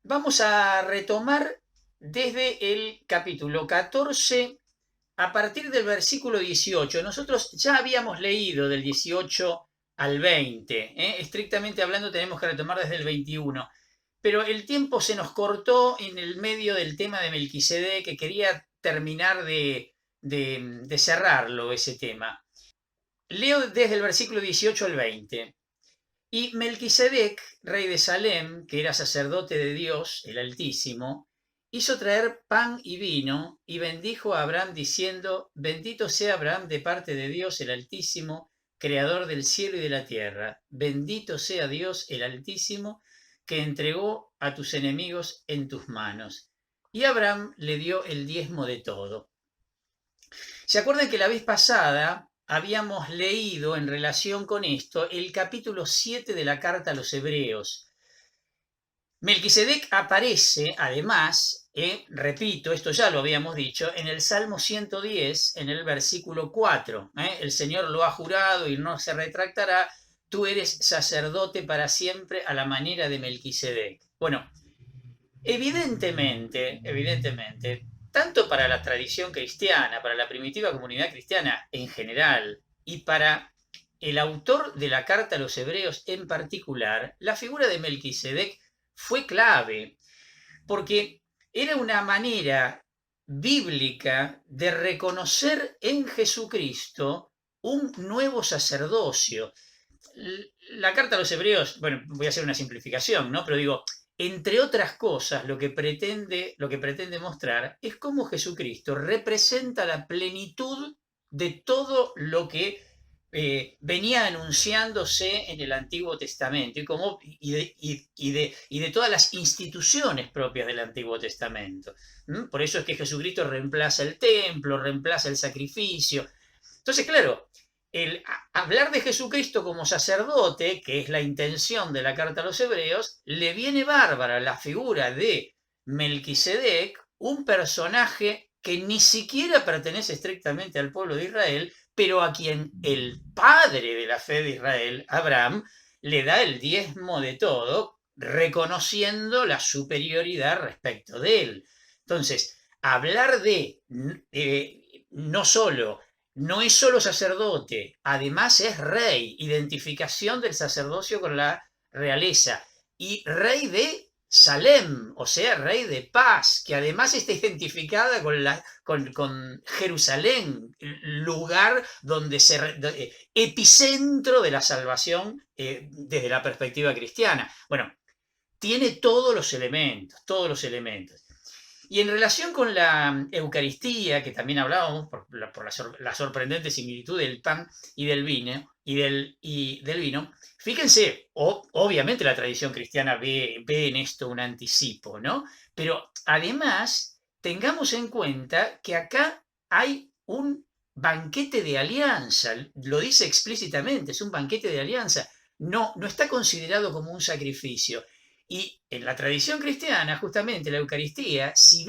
Vamos a retomar desde el capítulo 14 a partir del versículo 18. Nosotros ya habíamos leído del 18 al 20. Estrictamente hablando tenemos que retomar desde el 21. Pero el tiempo se nos cortó en el medio del tema de Melquisedec, que quería terminar de cerrarlo ese tema. Leo desde el versículo 18 al 20. Y Melquisedec, rey de Salem, que era sacerdote de Dios, el Altísimo, hizo traer pan y vino y bendijo a Abraham diciendo, bendito sea Abraham de parte de Dios el Altísimo, creador del cielo y de la tierra. Bendito sea Dios el Altísimo, que entregó a tus enemigos en tus manos. Y Abraham le dio el diezmo de todo. ¿Se acuerdan que la vez pasada habíamos leído en relación con esto el capítulo 7 de la carta a los Hebreos? Melquisedec aparece, además, repito, esto ya lo habíamos dicho, en el Salmo 110, en el versículo 4. El Señor lo ha jurado y no se retractará, tú eres sacerdote para siempre a la manera de Melquisedec. Bueno, evidentemente, tanto para la tradición cristiana, para la primitiva comunidad cristiana en general, y para el autor de la carta a los hebreos en particular, la figura de Melquisedec fue clave, porque era una manera bíblica de reconocer en Jesucristo un nuevo sacerdocio. La carta a los hebreos, bueno, voy a hacer una simplificación, ¿no? Pero digo, entre otras cosas, lo que pretende mostrar es cómo Jesucristo representa la plenitud de todo lo que venía anunciándose en el Antiguo Testamento y de todas las instituciones propias del Antiguo Testamento. Por eso es que Jesucristo reemplaza el templo, reemplaza el sacrificio. Entonces, claro, el hablar de Jesucristo como sacerdote, que es la intención de la carta a los hebreos, le viene bárbara la figura de Melquisedec, un personaje que ni siquiera pertenece estrictamente al pueblo de Israel, pero a quien el padre de la fe de Israel, Abraham, le da el diezmo de todo, reconociendo la superioridad respecto de él. Entonces, hablar de no solo no es solo sacerdote, además es rey, identificación del sacerdocio con la realeza, y rey de Salem, o sea, rey de paz, que además está identificada con Jerusalén, lugar donde epicentro de la salvación desde la perspectiva cristiana. Bueno, tiene todos los elementos. Y en relación con la Eucaristía, que también hablábamos por la sorprendente similitud del pan y del vino, fíjense, obviamente la tradición cristiana ve en esto un anticipo, ¿no? Pero además, tengamos en cuenta que acá hay un banquete de alianza, lo dice explícitamente, es un banquete de alianza, no está considerado como un sacrificio. Y en la tradición cristiana, justamente la Eucaristía, si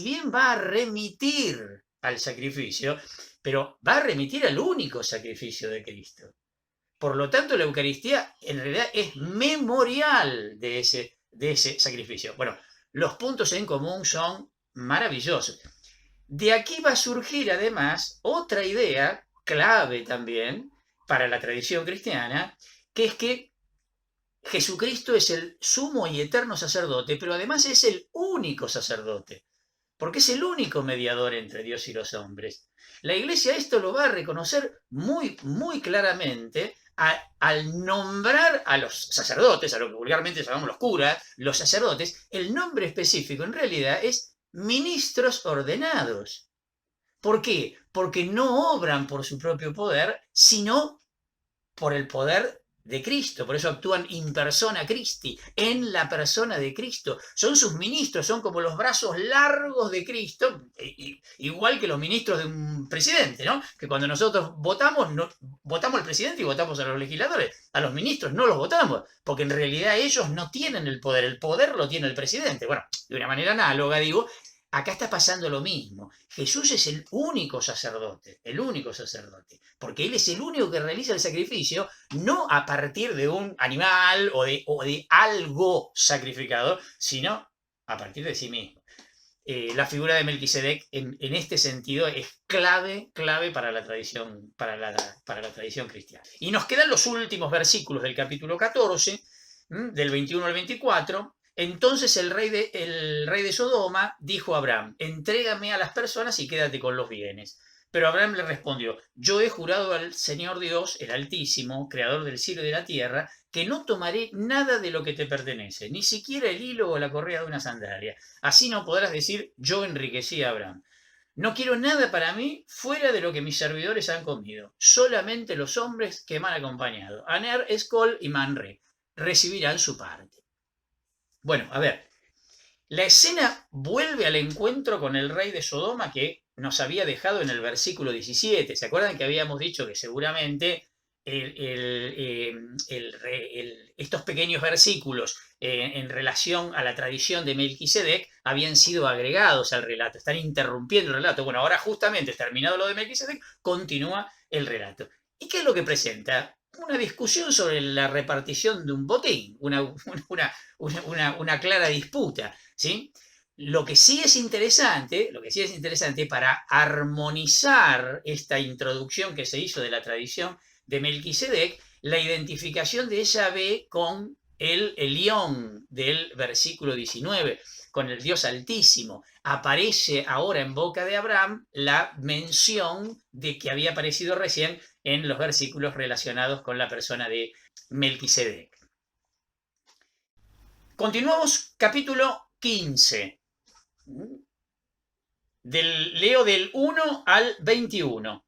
bien va a remitir al sacrificio, pero va a remitir al único sacrificio de Cristo. Por lo tanto, la Eucaristía en realidad es memorial de ese sacrificio. Bueno, los puntos en común son maravillosos. De aquí va a surgir además otra idea clave también para la tradición cristiana, que es que Jesucristo es el sumo y eterno sacerdote, pero además es el único sacerdote, porque es el único mediador entre Dios y los hombres. La Iglesia esto lo va a reconocer muy, muy claramente al nombrar a los sacerdotes, a lo que vulgarmente llamamos los curas, los sacerdotes, el nombre específico en realidad es ministros ordenados. ¿Por qué? Porque no obran por su propio poder, sino por el poder de Cristo, por eso actúan in persona Christi, en la persona de Cristo. Son sus ministros, son como los brazos largos de Cristo, igual que los ministros de un presidente, ¿no? Que cuando nosotros votamos, votamos al presidente y votamos a los legisladores. A los ministros no los votamos, porque en realidad ellos no tienen el poder lo tiene el presidente. Bueno, de una manera análoga, digo, acá está pasando lo mismo. Jesús es el único sacerdote, porque Él es el único que realiza el sacrificio, no a partir de un animal o de algo sacrificado, sino a partir de sí mismo. La figura de Melquisedec en este sentido es clave para la tradición, para la tradición cristiana. Y nos quedan los últimos versículos del capítulo 14, del 21 al 24. Entonces el rey de Sodoma dijo a Abraham: entrégame a las personas y quédate con los bienes. Pero Abraham le respondió: yo he jurado al Señor Dios, el Altísimo, creador del cielo y de la tierra, que no tomaré nada de lo que te pertenece, ni siquiera el hilo o la correa de una sandalia. Así no podrás decir: yo enriquecí a Abraham. No quiero nada para mí fuera de lo que mis servidores han comido. Solamente los hombres que me han acompañado, Aner, Escol y Manre, recibirán su parte. Bueno, a ver, la escena vuelve al encuentro con el rey de Sodoma que nos había dejado en el versículo 17. ¿Se acuerdan que habíamos dicho que seguramente estos pequeños versículos en relación a la tradición de Melquisedec habían sido agregados al relato? Están interrumpiendo el relato. Bueno, ahora justamente terminado lo de Melquisedec, continúa el relato. ¿Y qué es lo que presenta? Una discusión sobre la repartición de un botín, una clara disputa, ¿sí? Lo que sí es interesante para armonizar esta introducción que se hizo de la tradición de Melquisedec, la identificación de Yahvé con el Elión del versículo 19, con el Dios Altísimo. Aparece ahora en boca de Abraham la mención de que había aparecido recién en los versículos relacionados con la persona de Melquisedec. Continuamos capítulo 15. Leo del 1 al 21.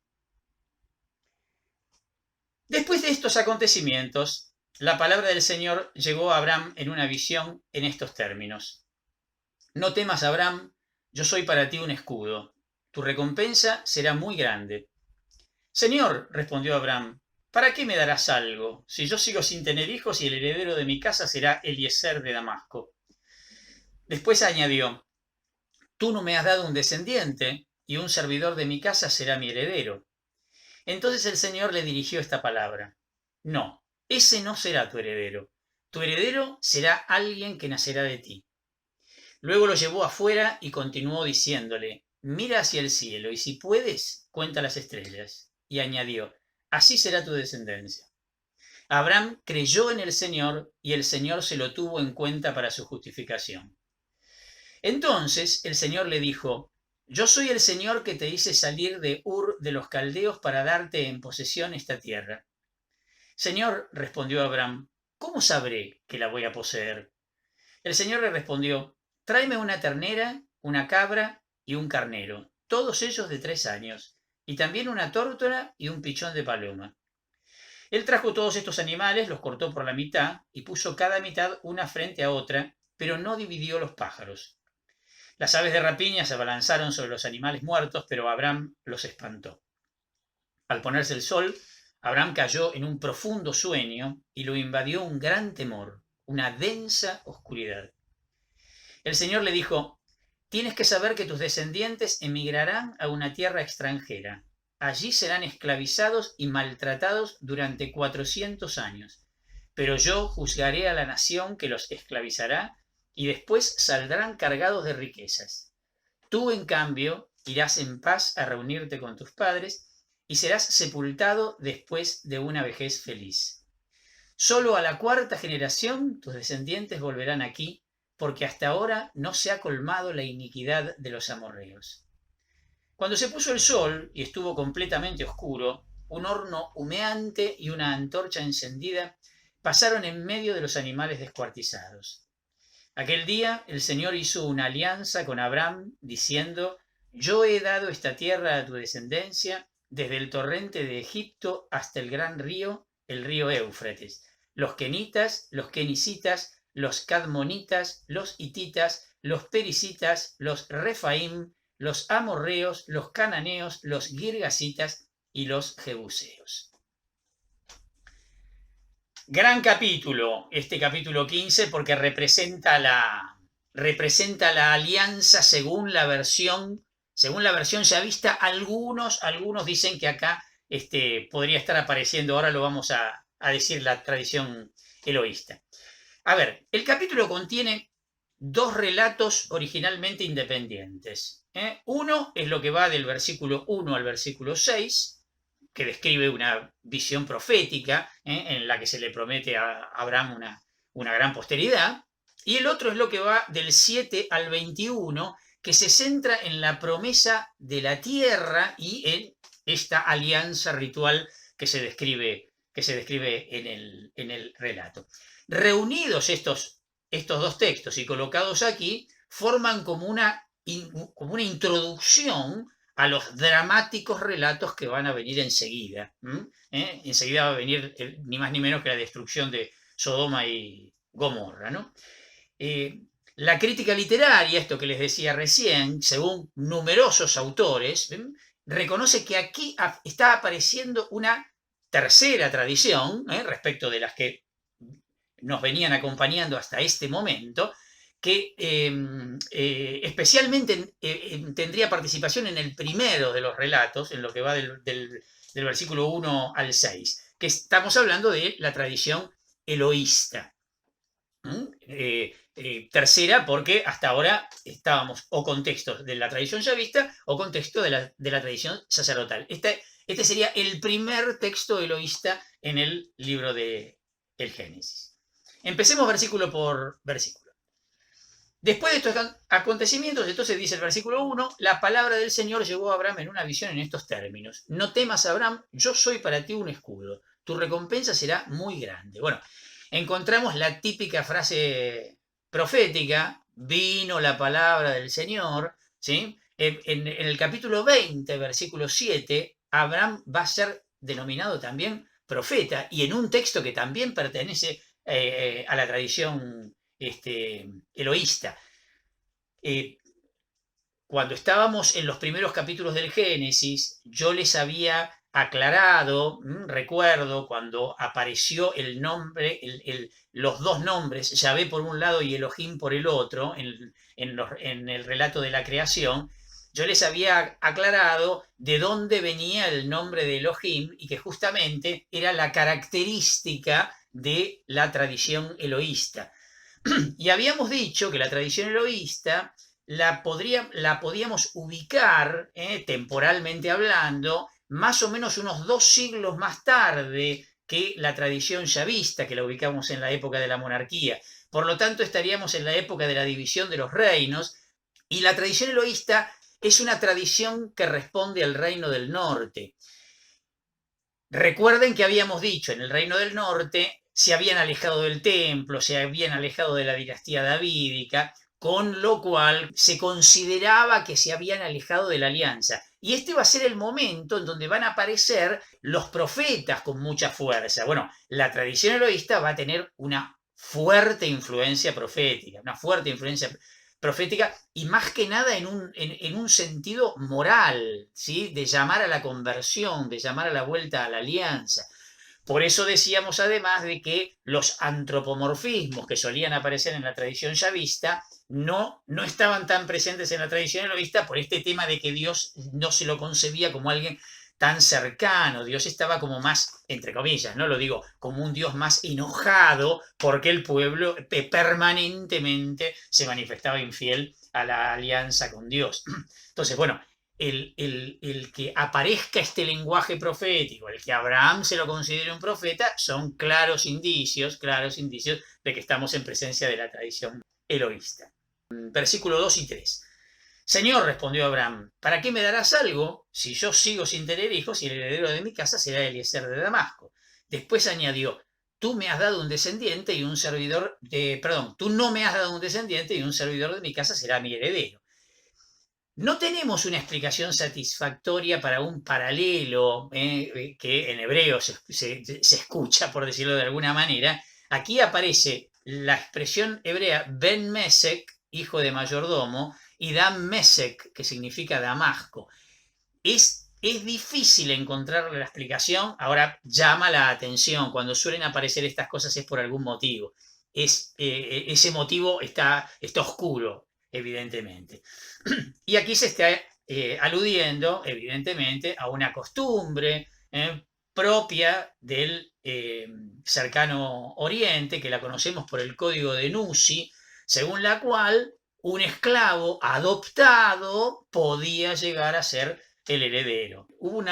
Después de estos acontecimientos, la palabra del Señor llegó a Abraham en una visión en estos términos: no temas, Abraham, yo soy para ti un escudo, tu recompensa será muy grande. Señor, respondió Abraham, ¿para qué me darás algo, si yo sigo sin tener hijos y el heredero de mi casa será Eliezer de Damasco? Después añadió: tú no me has dado un descendiente, y un servidor de mi casa será mi heredero. Entonces el Señor le dirigió esta palabra: no, ese no será tu heredero será alguien que nacerá de ti. Luego lo llevó afuera y continuó diciéndole: mira hacia el cielo, y si puedes, cuenta las estrellas. Y añadió: así será tu descendencia. Abraham creyó en el Señor, y el Señor se lo tuvo en cuenta para su justificación. Entonces el Señor le dijo: yo soy el Señor que te hice salir de Ur de los Caldeos para darte en posesión esta tierra. Señor, respondió Abraham, ¿cómo sabré que la voy a poseer? El Señor le respondió: tráeme una ternera, una cabra y un carnero, todos ellos de 3 años, y también una tórtola y un pichón de paloma. Él trajo todos estos animales, los cortó por la mitad y puso cada mitad una frente a otra, pero no dividió los pájaros. Las aves de rapiña se abalanzaron sobre los animales muertos, pero Abraham los espantó. Al ponerse el sol, Abraham cayó en un profundo sueño y lo invadió un gran temor, una densa oscuridad. El Señor le dijo: tienes que saber que tus descendientes emigrarán a una tierra extranjera. Allí serán esclavizados y maltratados durante 400 años. Pero yo juzgaré a la nación que los esclavizará y después saldrán cargados de riquezas. Tú, en cambio, irás en paz a reunirte con tus padres y serás sepultado después de una vejez feliz. Solo a la 4ª generación tus descendientes volverán aquí, porque hasta ahora no se ha colmado la iniquidad de los amorreos. Cuando se puso el sol y estuvo completamente oscuro, un horno humeante y una antorcha encendida pasaron en medio de los animales descuartizados. Aquel día el Señor hizo una alianza con Abraham, diciendo: yo he dado esta tierra a tu descendencia, desde el torrente de Egipto hasta el gran río, el río Éufrates, los kenitas, los kenicitas, los cadmonitas, los hititas, los perisitas, los refaim, los amorreos, los cananeos, los girgasitas y los jebuseos. Gran capítulo, este capítulo 15, porque representa la alianza según la versión ya vista. Algunos dicen que acá podría estar apareciendo, ahora lo vamos a decir, la tradición eloísta. A ver, el capítulo contiene dos relatos originalmente independientes. Uno es lo que va del versículo 1 al versículo 6, que describe una visión profética en la que se le promete a Abraham una gran posteridad. Y el otro es lo que va del 7 al 21, que se centra en la promesa de la tierra y en esta alianza ritual que se describe en el relato. Reunidos estos dos textos y colocados aquí, forman como una introducción a los dramáticos relatos que van a venir enseguida. Enseguida va a venir ni más ni menos que la destrucción de Sodoma y Gomorra, ¿no? La crítica literaria, esto que les decía recién, según numerosos autores, reconoce que aquí está apareciendo una tercera tradición, respecto de las que nos venían acompañando hasta este momento, que especialmente tendría participación en el primero de los relatos, en lo que va del versículo 1 al 6, que estamos hablando de la tradición eloísta. Tercera, porque hasta ahora estábamos o con textos de la tradición yavista o con textos de la tradición sacerdotal. Este sería el primer texto eloísta en el libro del Génesis. Empecemos versículo por versículo. Después de estos acontecimientos, entonces dice el versículo 1, la palabra del Señor llegó a Abraham en una visión en estos términos. No temas, Abraham, yo soy para ti un escudo. Tu recompensa será muy grande. Bueno, encontramos la típica frase profética, vino la palabra del Señor, ¿sí? En el capítulo 20, versículo 7, Abraham va a ser denominado también profeta, y en un texto que también pertenece a la tradición eloísta. Cuando estábamos en los primeros capítulos del Génesis, yo les había aclarado, recuerdo, cuando apareció el nombre, los dos nombres, Yahvé por un lado y Elohim por el otro, en el relato de la creación, yo les había aclarado de dónde venía el nombre de Elohim y que justamente era la característica de la tradición eloísta. Y habíamos dicho que la tradición eloísta la podíamos ubicar, temporalmente hablando, más o menos unos 2 siglos más tarde que la tradición yavista, que la ubicamos en la época de la monarquía. Por lo tanto, estaríamos en la época de la división de los reinos, y la tradición eloísta es una tradición que responde al reino del norte. Recuerden que habíamos dicho, en el reino del norte se habían alejado del templo, se habían alejado de la dinastía davídica, con lo cual se consideraba que se habían alejado de la alianza. Y este va a ser el momento en donde van a aparecer los profetas con mucha fuerza. Bueno, la tradición eloísta va a tener una fuerte influencia profética, y más que nada en un sentido moral, ¿sí? De llamar a la conversión, de llamar a la vuelta a la alianza. Por eso decíamos además de que los antropomorfismos que solían aparecer en la tradición yavista no estaban tan presentes en la tradición eloísta por este tema de que Dios no se lo concebía como alguien tan cercano. Dios estaba como más, entre comillas, no lo digo, como un Dios más enojado porque el pueblo permanentemente se manifestaba infiel a la alianza con Dios. Entonces, bueno, el que aparezca este lenguaje profético, el que Abraham se lo considere un profeta, son claros indicios de que estamos en presencia de la tradición eloísta. Versículo 2 y 3. Señor, respondió Abraham, ¿para qué me darás algo si yo sigo sin tener hijos y el heredero de mi casa será Eliezer de Damasco? Después añadió, tú me has dado un descendiente y un servidor tú no me has dado un descendiente y un servidor de mi casa será mi heredero. No tenemos una explicación satisfactoria para un paralelo que en hebreo se escucha, por decirlo de alguna manera. Aquí aparece la expresión hebrea Ben Mesek, hijo de mayordomo, y Dan Mesek, que significa Damasco. Es difícil encontrar la explicación. Ahora llama la atención. Cuando suelen aparecer estas cosas es por algún motivo. Ese motivo está oscuro, evidentemente. Y aquí se está aludiendo, evidentemente, a una costumbre propia del cercano Oriente, que la conocemos por el código de Nusi, según la cual un esclavo adoptado podía llegar a ser el heredero. Hubo un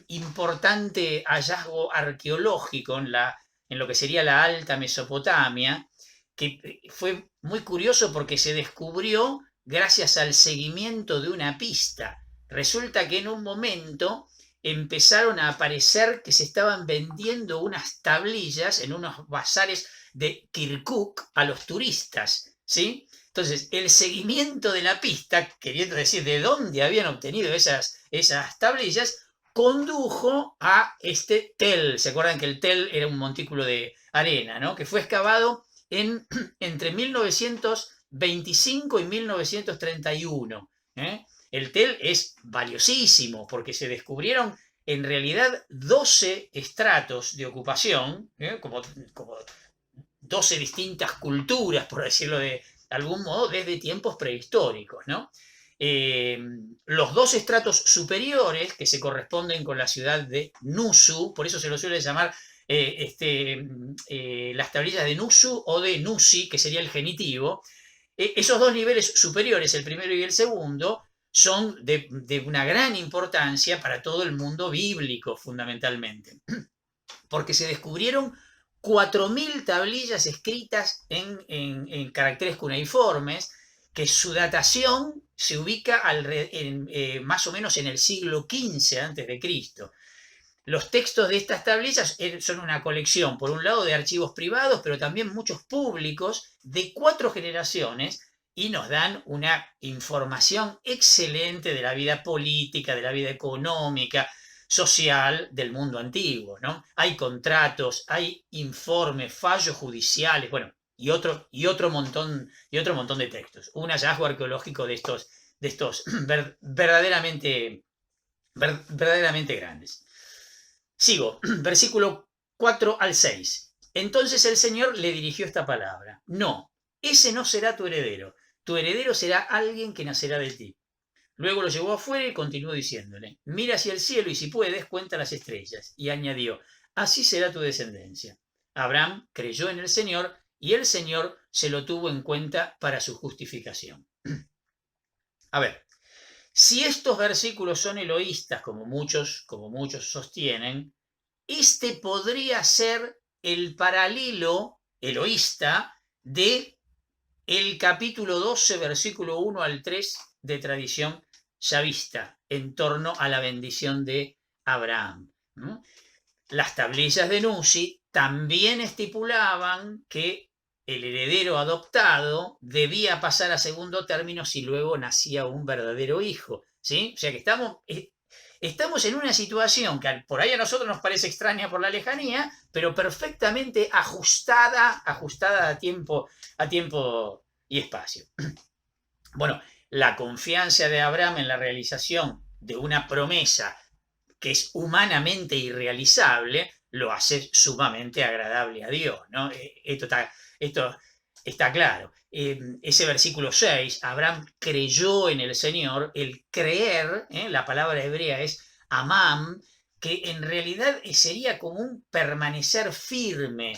importante hallazgo arqueológico en lo que sería la Alta Mesopotamia, que fue muy curioso porque se descubrió gracias al seguimiento de una pista. Resulta que en un momento empezaron a aparecer que se estaban vendiendo unas tablillas en unos bazares de Kirkuk a los turistas, ¿sí? Entonces, el seguimiento de la pista, queriendo decir de dónde habían obtenido esas tablillas, condujo a este tel. ¿Se acuerdan que el tel era un montículo de arena, ¿no? Que fue excavado entre 1925 y 1931. El tel es valiosísimo porque se descubrieron en realidad 12 estratos de ocupación, como 12 distintas culturas, por decirlo de algún modo, desde tiempos prehistóricos, ¿no? Los dos estratos superiores, que se corresponden con la ciudad de Nusu, por eso se lo suele llamar las tablillas de Nusu o de Nusi, que sería el genitivo. Esos dos niveles superiores, el primero y el segundo, son de una gran importancia para todo el mundo bíblico, fundamentalmente, porque se descubrieron 4.000 tablillas escritas en caracteres cuneiformes, que su datación se ubica más o menos en el siglo XV a.C. Los textos de estas tablillas son una colección, por un lado, de archivos privados, pero también muchos públicos de 4 generaciones, y nos dan una información excelente de la vida política, de la vida económica, social del mundo antiguo, ¿no? Hay contratos, hay informes, fallos judiciales, bueno, y otro montón de textos. Un hallazgo arqueológico de estos verdaderamente grandes. Sigo, versículo 4 al 6. Entonces el Señor le dirigió esta palabra: no, ese no será tu heredero será alguien que nacerá de ti. Luego lo llevó afuera y continuó diciéndole: mira hacia el cielo y si puedes, cuenta las estrellas. Y añadió: así será tu descendencia. Abraham creyó en el Señor y el Señor se lo tuvo en cuenta para su justificación. A ver, si estos versículos son eloístas, como muchos sostienen, este podría ser el paralelo eloísta de el capítulo 12, versículo 1 al 3 de tradición yavista, en torno a la bendición de Abraham. Las tablillas de Nusi también estipulaban que el heredero adoptado debía pasar a segundo término si luego nacía un verdadero hijo, ¿sí? O sea que estamos en una situación que por ahí a nosotros nos parece extraña por la lejanía, pero perfectamente ajustada a tiempo y espacio. Bueno, la confianza de Abraham en la realización de una promesa que es humanamente irrealizable lo hace sumamente agradable a Dios, ¿no? Esto está claro. Ese versículo 6, Abraham creyó en el Señor. El creer, la palabra hebrea es amam, que en realidad sería como un permanecer firme,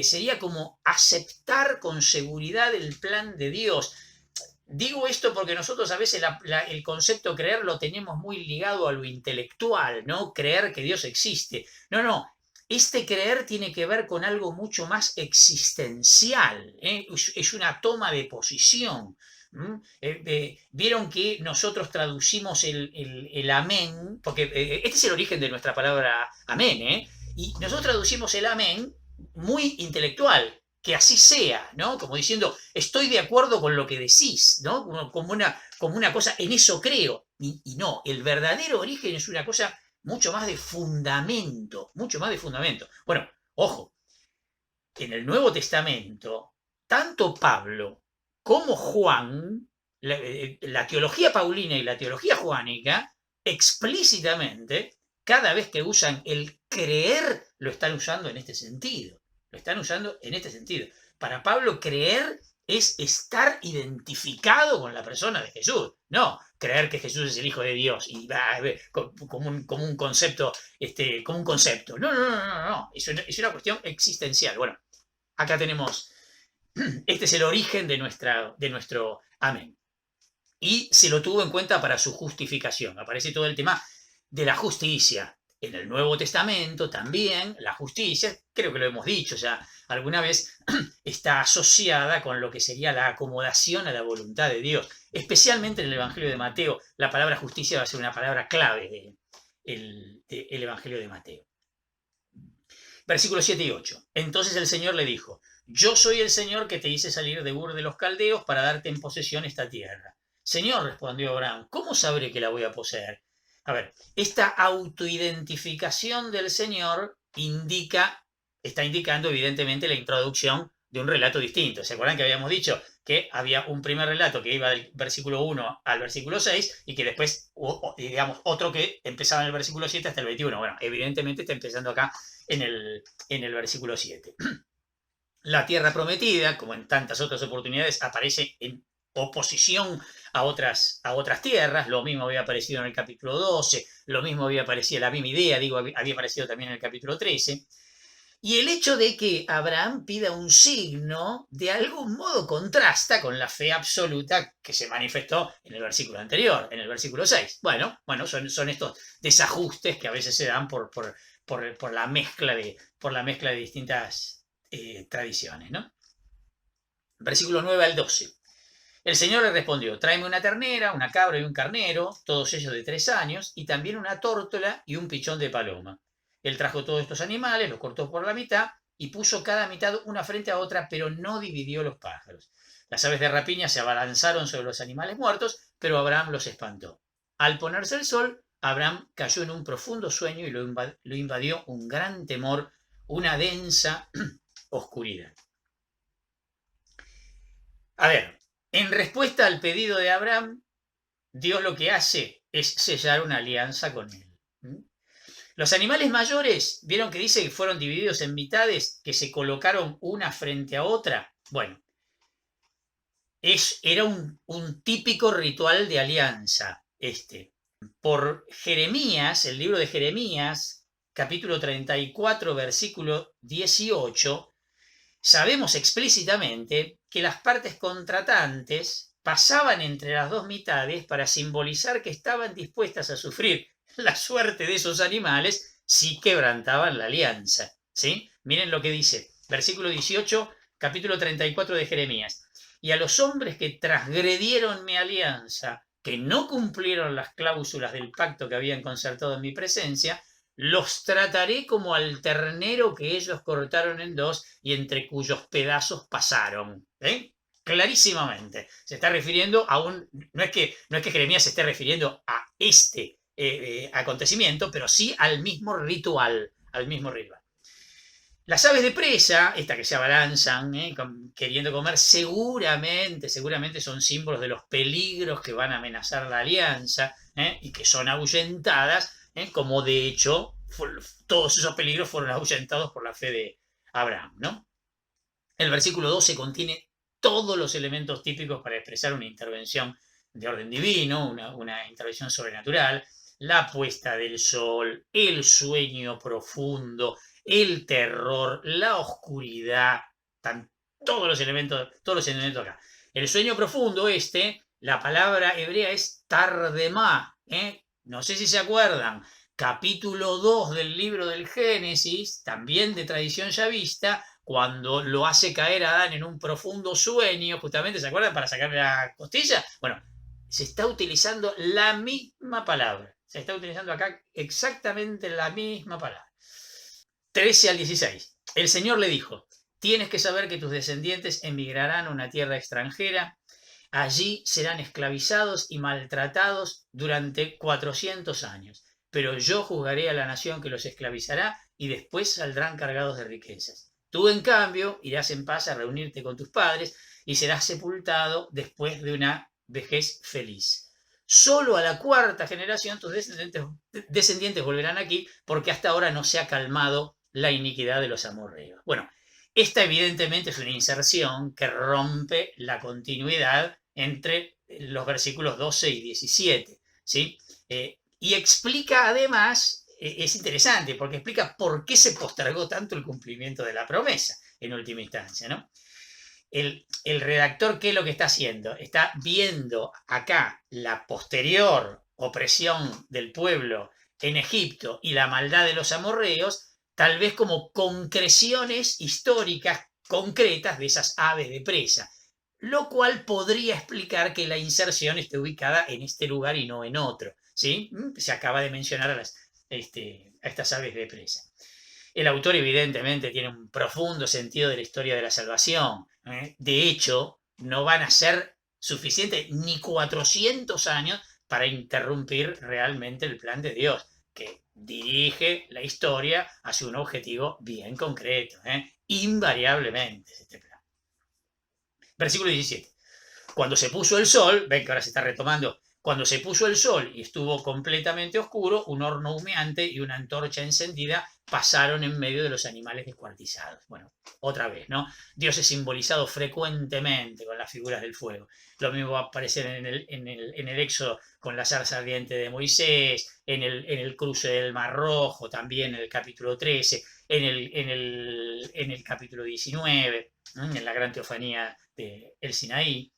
sería como aceptar con seguridad el plan de Dios. Digo esto porque nosotros a veces el concepto creer lo tenemos muy ligado a lo intelectual, ¿no? Creer que Dios existe. No. Este creer tiene que ver con algo mucho más existencial, es una toma de posición. Vieron que nosotros traducimos el amén, porque este es el origen de nuestra palabra amén, y nosotros traducimos el amén muy intelectual, que así sea, ¿no? Como diciendo, estoy de acuerdo con lo que decís, ¿no? Como una cosa, en eso creo. Y no, el verdadero origen es una cosa mucho más de fundamento, mucho más de fundamento. Bueno, ojo, en el Nuevo Testamento, tanto Pablo como Juan, la teología paulina y la teología juánica, explícitamente, cada vez que usan el creer, lo están usando en este sentido. Lo están usando en este sentido. Para Pablo, creer es estar identificado con la persona de Jesús. No creer que Jesús es el Hijo de Dios y como un concepto, como un concepto. No. Es una cuestión existencial. Bueno, acá tenemos Este es el origen de nuestro amén. Y se lo tuvo en cuenta para su justificación. Aparece todo el tema de la justicia. En el Nuevo Testamento también la justicia, creo que lo hemos dicho ya alguna vez, está asociada con lo que sería la acomodación a la voluntad de Dios. Especialmente en el Evangelio de Mateo, la palabra justicia va a ser una palabra clave del Evangelio de Mateo. Versículos 7 y 8. Entonces el Señor le dijo: yo soy el Señor que te hice salir de Ur de los Caldeos para darte en posesión esta tierra. Señor, respondió Abraham, ¿cómo sabré que la voy a poseer? A ver, esta autoidentificación del Señor está indicando evidentemente la introducción de un relato distinto. ¿Se acuerdan que habíamos dicho que había un primer relato que iba del versículo 1 al versículo 6 y que después, digamos, otro que empezaba en el versículo 7 hasta el 21? Bueno, evidentemente está empezando acá en el versículo 7. La tierra prometida, como en tantas otras oportunidades, aparece en oposición a otras tierras. Lo mismo había aparecido en el capítulo 12, lo mismo había aparecido, la misma idea, había aparecido también en el capítulo 13. Y el hecho de que Abraham pida un signo, de algún modo contrasta con la fe absoluta que se manifestó en el versículo anterior, en el versículo 6. Bueno, son estos desajustes que a veces se dan por la mezcla de distintas tradiciones, ¿no? Versículo 9 al 12. El Señor le respondió: tráeme una ternera, una cabra y un carnero, todos ellos de 3 años, y también una tórtola y un pichón de paloma. Él trajo todos estos animales, los cortó por la mitad y puso cada mitad una frente a otra, pero no dividió los pájaros. Las aves de rapiña se abalanzaron sobre los animales muertos, pero Abraham los espantó. Al ponerse el sol, Abraham cayó en un profundo sueño y lo invadió un gran temor, una densa oscuridad. A ver, en respuesta al pedido de Abraham, Dios lo que hace es sellar una alianza con él. Los animales mayores, ¿vieron que dice que fueron divididos en mitades, que se colocaron una frente a otra? Bueno, era un típico ritual de alianza este. Por Jeremías, el libro de Jeremías, capítulo 34, versículo 18, sabemos explícitamente que las partes contratantes pasaban entre las dos mitades para simbolizar que estaban dispuestas a sufrir la suerte de esos animales si quebrantaban la alianza. ¿Sí? Miren lo que dice, versículo 18, capítulo 34 de Jeremías. Y a los hombres que transgredieron mi alianza, que no cumplieron las cláusulas del pacto que habían concertado en mi presencia, los trataré como al ternero que ellos cortaron en dos y entre cuyos pedazos pasaron. Clarísimamente. Se está refiriendo a no es que Jeremías se esté refiriendo a este acontecimiento, pero sí al mismo ritual. Las aves de presa, estas que se abalanzan queriendo comer, seguramente son símbolos de los peligros que van a amenazar la alianza y que son ahuyentadas, como de hecho todos esos peligros fueron ahuyentados por la fe de Abraham, ¿no? El versículo 12 contiene todos los elementos típicos para expresar una intervención de orden divino, una intervención sobrenatural: la puesta del sol, el sueño profundo, el terror, la oscuridad, están todos los elementos acá. El sueño profundo la palabra hebrea es tardemá, no sé si se acuerdan, capítulo 2 del libro del Génesis, también de tradición yavista, cuando lo hace caer a Adán en un profundo sueño, justamente, ¿se acuerdan? Para sacarle la costilla. Bueno, se está utilizando la misma palabra. Se está utilizando acá exactamente la misma palabra. 13 al 16. El Señor le dijo: tienes que saber que tus descendientes emigrarán a una tierra extranjera. Allí serán esclavizados y maltratados durante 400 años. Pero yo juzgaré a la nación que los esclavizará y después saldrán cargados de riquezas. Tú, en cambio, irás en paz a reunirte con tus padres y serás sepultado después de una vejez feliz. Solo a la cuarta generación tus descendientes volverán aquí, porque hasta ahora no se ha calmado la iniquidad de los amorreos. Bueno, esta evidentemente es una inserción que rompe la continuidad entre los versículos 12 y 17, ¿sí? Y explica además, es interesante, porque explica por qué se postergó tanto el cumplimiento de la promesa en última instancia, ¿no? el redactor, ¿qué es lo que está haciendo? Está viendo acá la posterior opresión del pueblo en Egipto y la maldad de los amorreos, tal vez como concreciones históricas concretas de esas aves de presa, lo cual podría explicar que la inserción esté ubicada en este lugar y no en otro, ¿sí? Se acaba de mencionar a estas aves de presa. El autor evidentemente tiene un profundo sentido de la historia de la salvación. De hecho, no van a ser suficientes ni 400 años para interrumpir realmente el plan de Dios, que dirige la historia hacia un objetivo bien concreto, invariablemente este plan. Versículo 17. Cuando se puso el sol, ven que ahora se está retomando, cuando se puso el sol y estuvo completamente oscuro, un horno humeante y una antorcha encendida pasaron en medio de los animales descuartizados. Bueno, otra vez, ¿no? Dios es simbolizado frecuentemente con las figuras del fuego. Lo mismo va a aparecer en el Éxodo con la zarza ardiente de Moisés, en el cruce del Mar Rojo, también en el capítulo 13, en el capítulo 19, en la gran teofanía del Sinaí.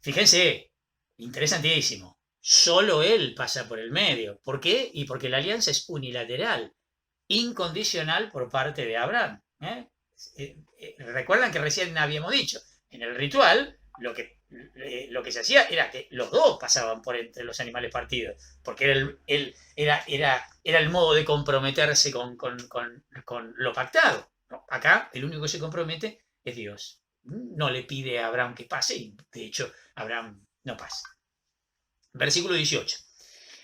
Fíjense, interesantísimo. Solo él pasa por el medio. ¿Por qué? Y porque la alianza es unilateral, incondicional por parte de Abraham. Recuerdan que recién habíamos dicho, en el ritual lo que se hacía era que los dos pasaban por entre los animales partidos, porque era el modo de comprometerse con lo pactado. No, acá el único que se compromete es Dios. No le pide a Abraham que pase y de hecho Abraham no pasa. Versículo 18.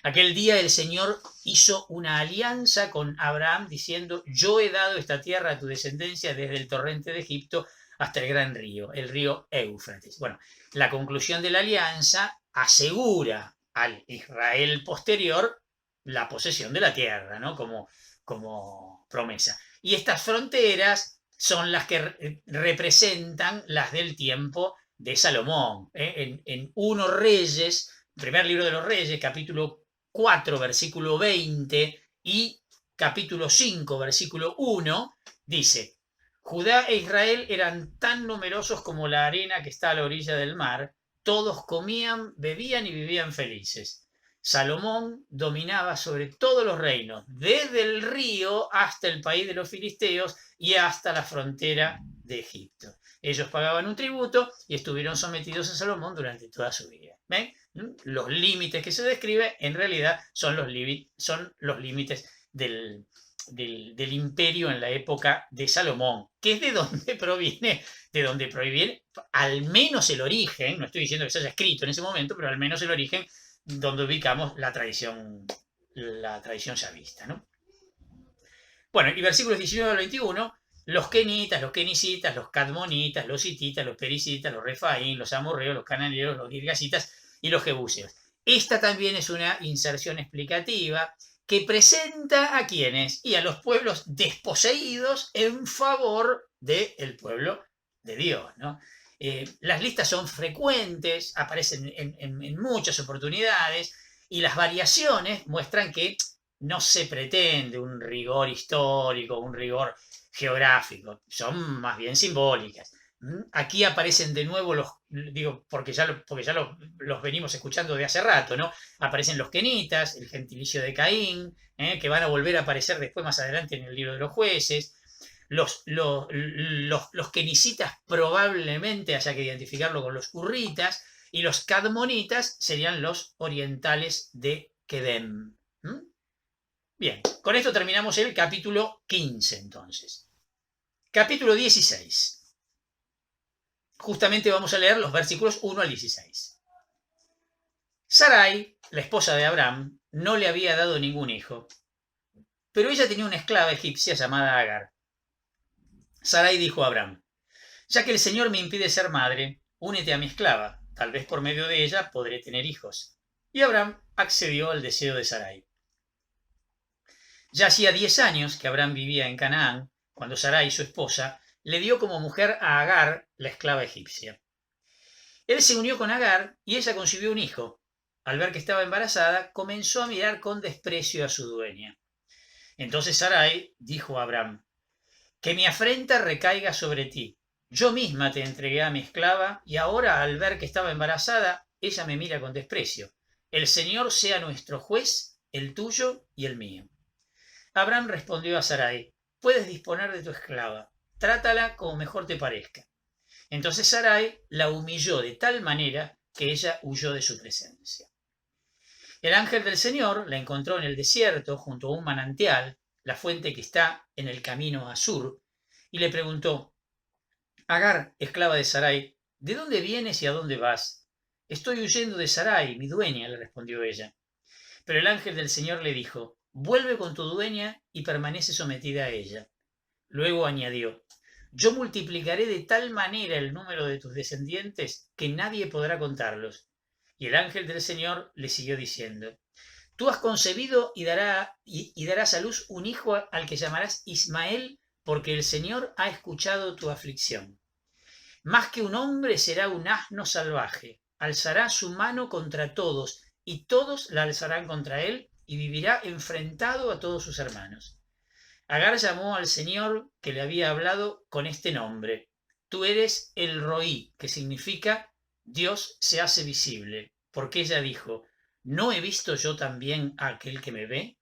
Aquel día el Señor hizo una alianza con Abraham diciendo: yo he dado esta tierra a tu descendencia desde el torrente de Egipto hasta el gran río, el río Éufrates. Bueno, la conclusión de la alianza asegura al Israel posterior la posesión de la tierra, ¿no? Como promesa. Y estas fronteras son las que representan las del tiempo de Salomón. En 1 Reyes, primer libro de los Reyes, capítulo 4, versículo 20 y capítulo 5, versículo 1, dice: Judá e Israel eran tan numerosos como la arena que está a la orilla del mar, todos comían, bebían y vivían felices. Salomón dominaba sobre todos los reinos, desde el río hasta el país de los filisteos y hasta la frontera de Egipto. Ellos pagaban un tributo y estuvieron sometidos a Salomón durante toda su vida. ¿Ven? Los límites que se describe en realidad son los límites del imperio en la época de Salomón, que es de donde proviene al menos el origen, no estoy diciendo que se haya escrito en ese momento, pero al menos el origen donde ubicamos la tradición yavista, ¿no? Bueno, y versículos 19 al 21, los kenitas, los kenicitas, los cadmonitas, los hititas, los pericitas, los refaín, los amorreos, los cananeos, los girgasitas y los jebuseos. Esta también es una inserción explicativa que presenta a quienes y a los pueblos desposeídos en favor del pueblo de Dios, ¿no? Las listas son frecuentes, aparecen en muchas oportunidades y las variaciones muestran que no se pretende un rigor histórico, un rigor geográfico, son más bien simbólicas. Aquí aparecen de nuevo porque ya los venimos escuchando de hace rato, ¿no? Aparecen los kenitas, el gentilicio de Caín, que van a volver a aparecer después más adelante en el libro de los jueces. Los kenicitas probablemente haya que identificarlo con los hurritas, y los cadmonitas serían los orientales de Kedem. Bien, con esto terminamos el capítulo 15 entonces. Capítulo 16. Justamente vamos a leer los versículos 1 al 16. Sarai, la esposa de Abraham, no le había dado ningún hijo, pero ella tenía una esclava egipcia llamada Agar. Sarai dijo a Abraham: ya que el Señor me impide ser madre, únete a mi esclava, tal vez por medio de ella podré tener hijos. Y Abraham accedió al deseo de Sarai. Ya hacía 10 años que Abraham vivía en Canaán, cuando Sarai, su esposa, le dio como mujer a Agar, la esclava egipcia. Él se unió con Agar y ella concibió un hijo. Al ver que estaba embarazada, comenzó a mirar con desprecio a su dueña. Entonces Sarai dijo a Abraham: que mi afrenta recaiga sobre ti. Yo misma te entregué a mi esclava y ahora al ver que estaba embarazada, ella me mira con desprecio. El Señor sea nuestro juez, el tuyo y el mío. Abraham respondió a Sarai, puedes disponer de tu esclava, trátala como mejor te parezca. Entonces Sarai la humilló de tal manera que ella huyó de su presencia. El ángel del Señor la encontró en el desierto junto a un manantial, la fuente que está en el camino a Sur, y le preguntó, Agar, esclava de Sarai, ¿de dónde vienes y a dónde vas? Estoy huyendo de Sarai, mi dueña, le respondió ella. Pero el ángel del Señor le dijo, vuelve con tu dueña y permanece sometida a ella. Luego añadió, yo multiplicaré de tal manera el número de tus descendientes que nadie podrá contarlos. Y el ángel del Señor le siguió diciendo, tú has concebido y darás a luz un hijo al que llamarás Ismael, porque el Señor ha escuchado tu aflicción. Más que un hombre será un asno salvaje, alzará su mano contra todos, y todos la alzarán contra él, y vivirá enfrentado a todos sus hermanos. Agar llamó al Señor que le había hablado con este nombre. Tú eres el Roí, que significa Dios se hace visible, porque ella dijo, ¿no he visto yo también a aquel que me ve?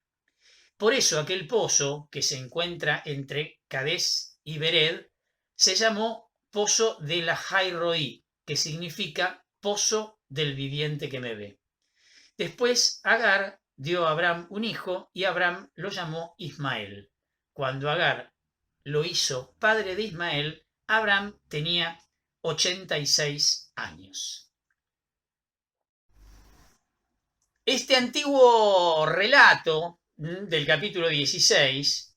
Por eso aquel pozo que se encuentra entre Cades y Bered se llamó Pozo de la Jai-Roí, que significa Pozo del viviente que me ve. Después Agar dio a Abraham un hijo y Abraham lo llamó Ismael. Cuando Agar lo hizo padre de Ismael, Abraham tenía 86 años. Este antiguo relato del capítulo 16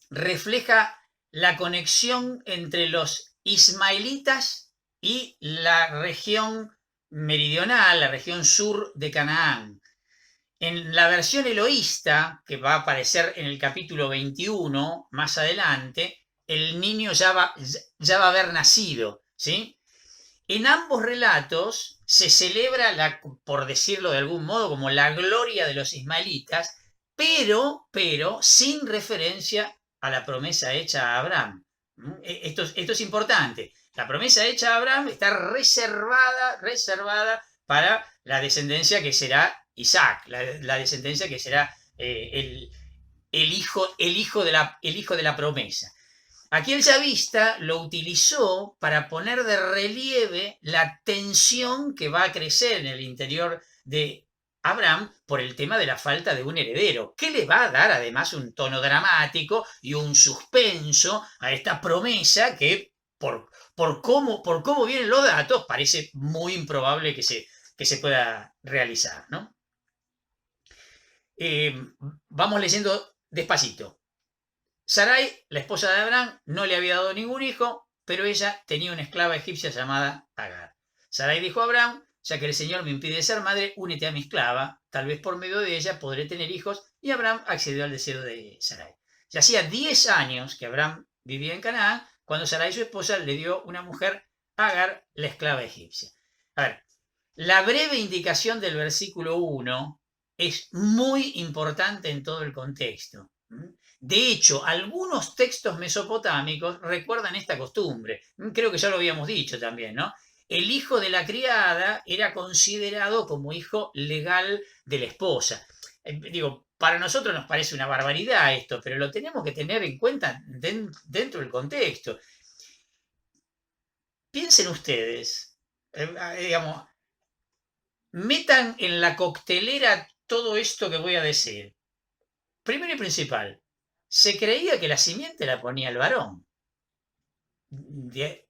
refleja la conexión entre los ismaelitas y la región meridional, la región sur de Canaán. En la versión eloísta, que va a aparecer en el capítulo 21, más adelante, el niño ya va a haber nacido, ¿sí? En ambos relatos se celebra, por decirlo de algún modo, como la gloria de los ismaelitas, pero sin referencia a la promesa hecha a Abraham. Esto es importante. La promesa hecha a Abraham está reservada para la descendencia que será Isaac, la descendencia que será el hijo de la promesa. Aquí el chavista lo utilizó para poner de relieve la tensión que va a crecer en el interior de Abraham por el tema de la falta de un heredero, que le va a dar además un tono dramático y un suspenso a esta promesa que por cómo vienen los datos parece muy improbable que se pueda realizar, ¿no? Vamos leyendo despacito. Sarai, la esposa de Abraham, no le había dado ningún hijo, pero ella tenía una esclava egipcia llamada Agar. Sarai dijo a Abraham, ya que el Señor me impide ser madre, únete a mi esclava, tal vez por medio de ella podré tener hijos, y Abraham accedió al deseo de Sarai. Ya hacía 10 años que Abraham vivía en Canaán, cuando Sarai, su esposa, le dio una mujer, Agar, la esclava egipcia. A ver, la breve indicación del versículo 1 es muy importante en todo el contexto. De hecho, algunos textos mesopotámicos recuerdan esta costumbre. Creo que ya lo habíamos dicho también, ¿no? El hijo de la criada era considerado como hijo legal de la esposa. Digo, para nosotros nos parece una barbaridad esto, pero lo tenemos que tener en cuenta dentro del contexto. Piensen ustedes, digamos, metan en la coctelera todo esto que voy a decir. Primero y principal, se creía que la simiente la ponía el varón. De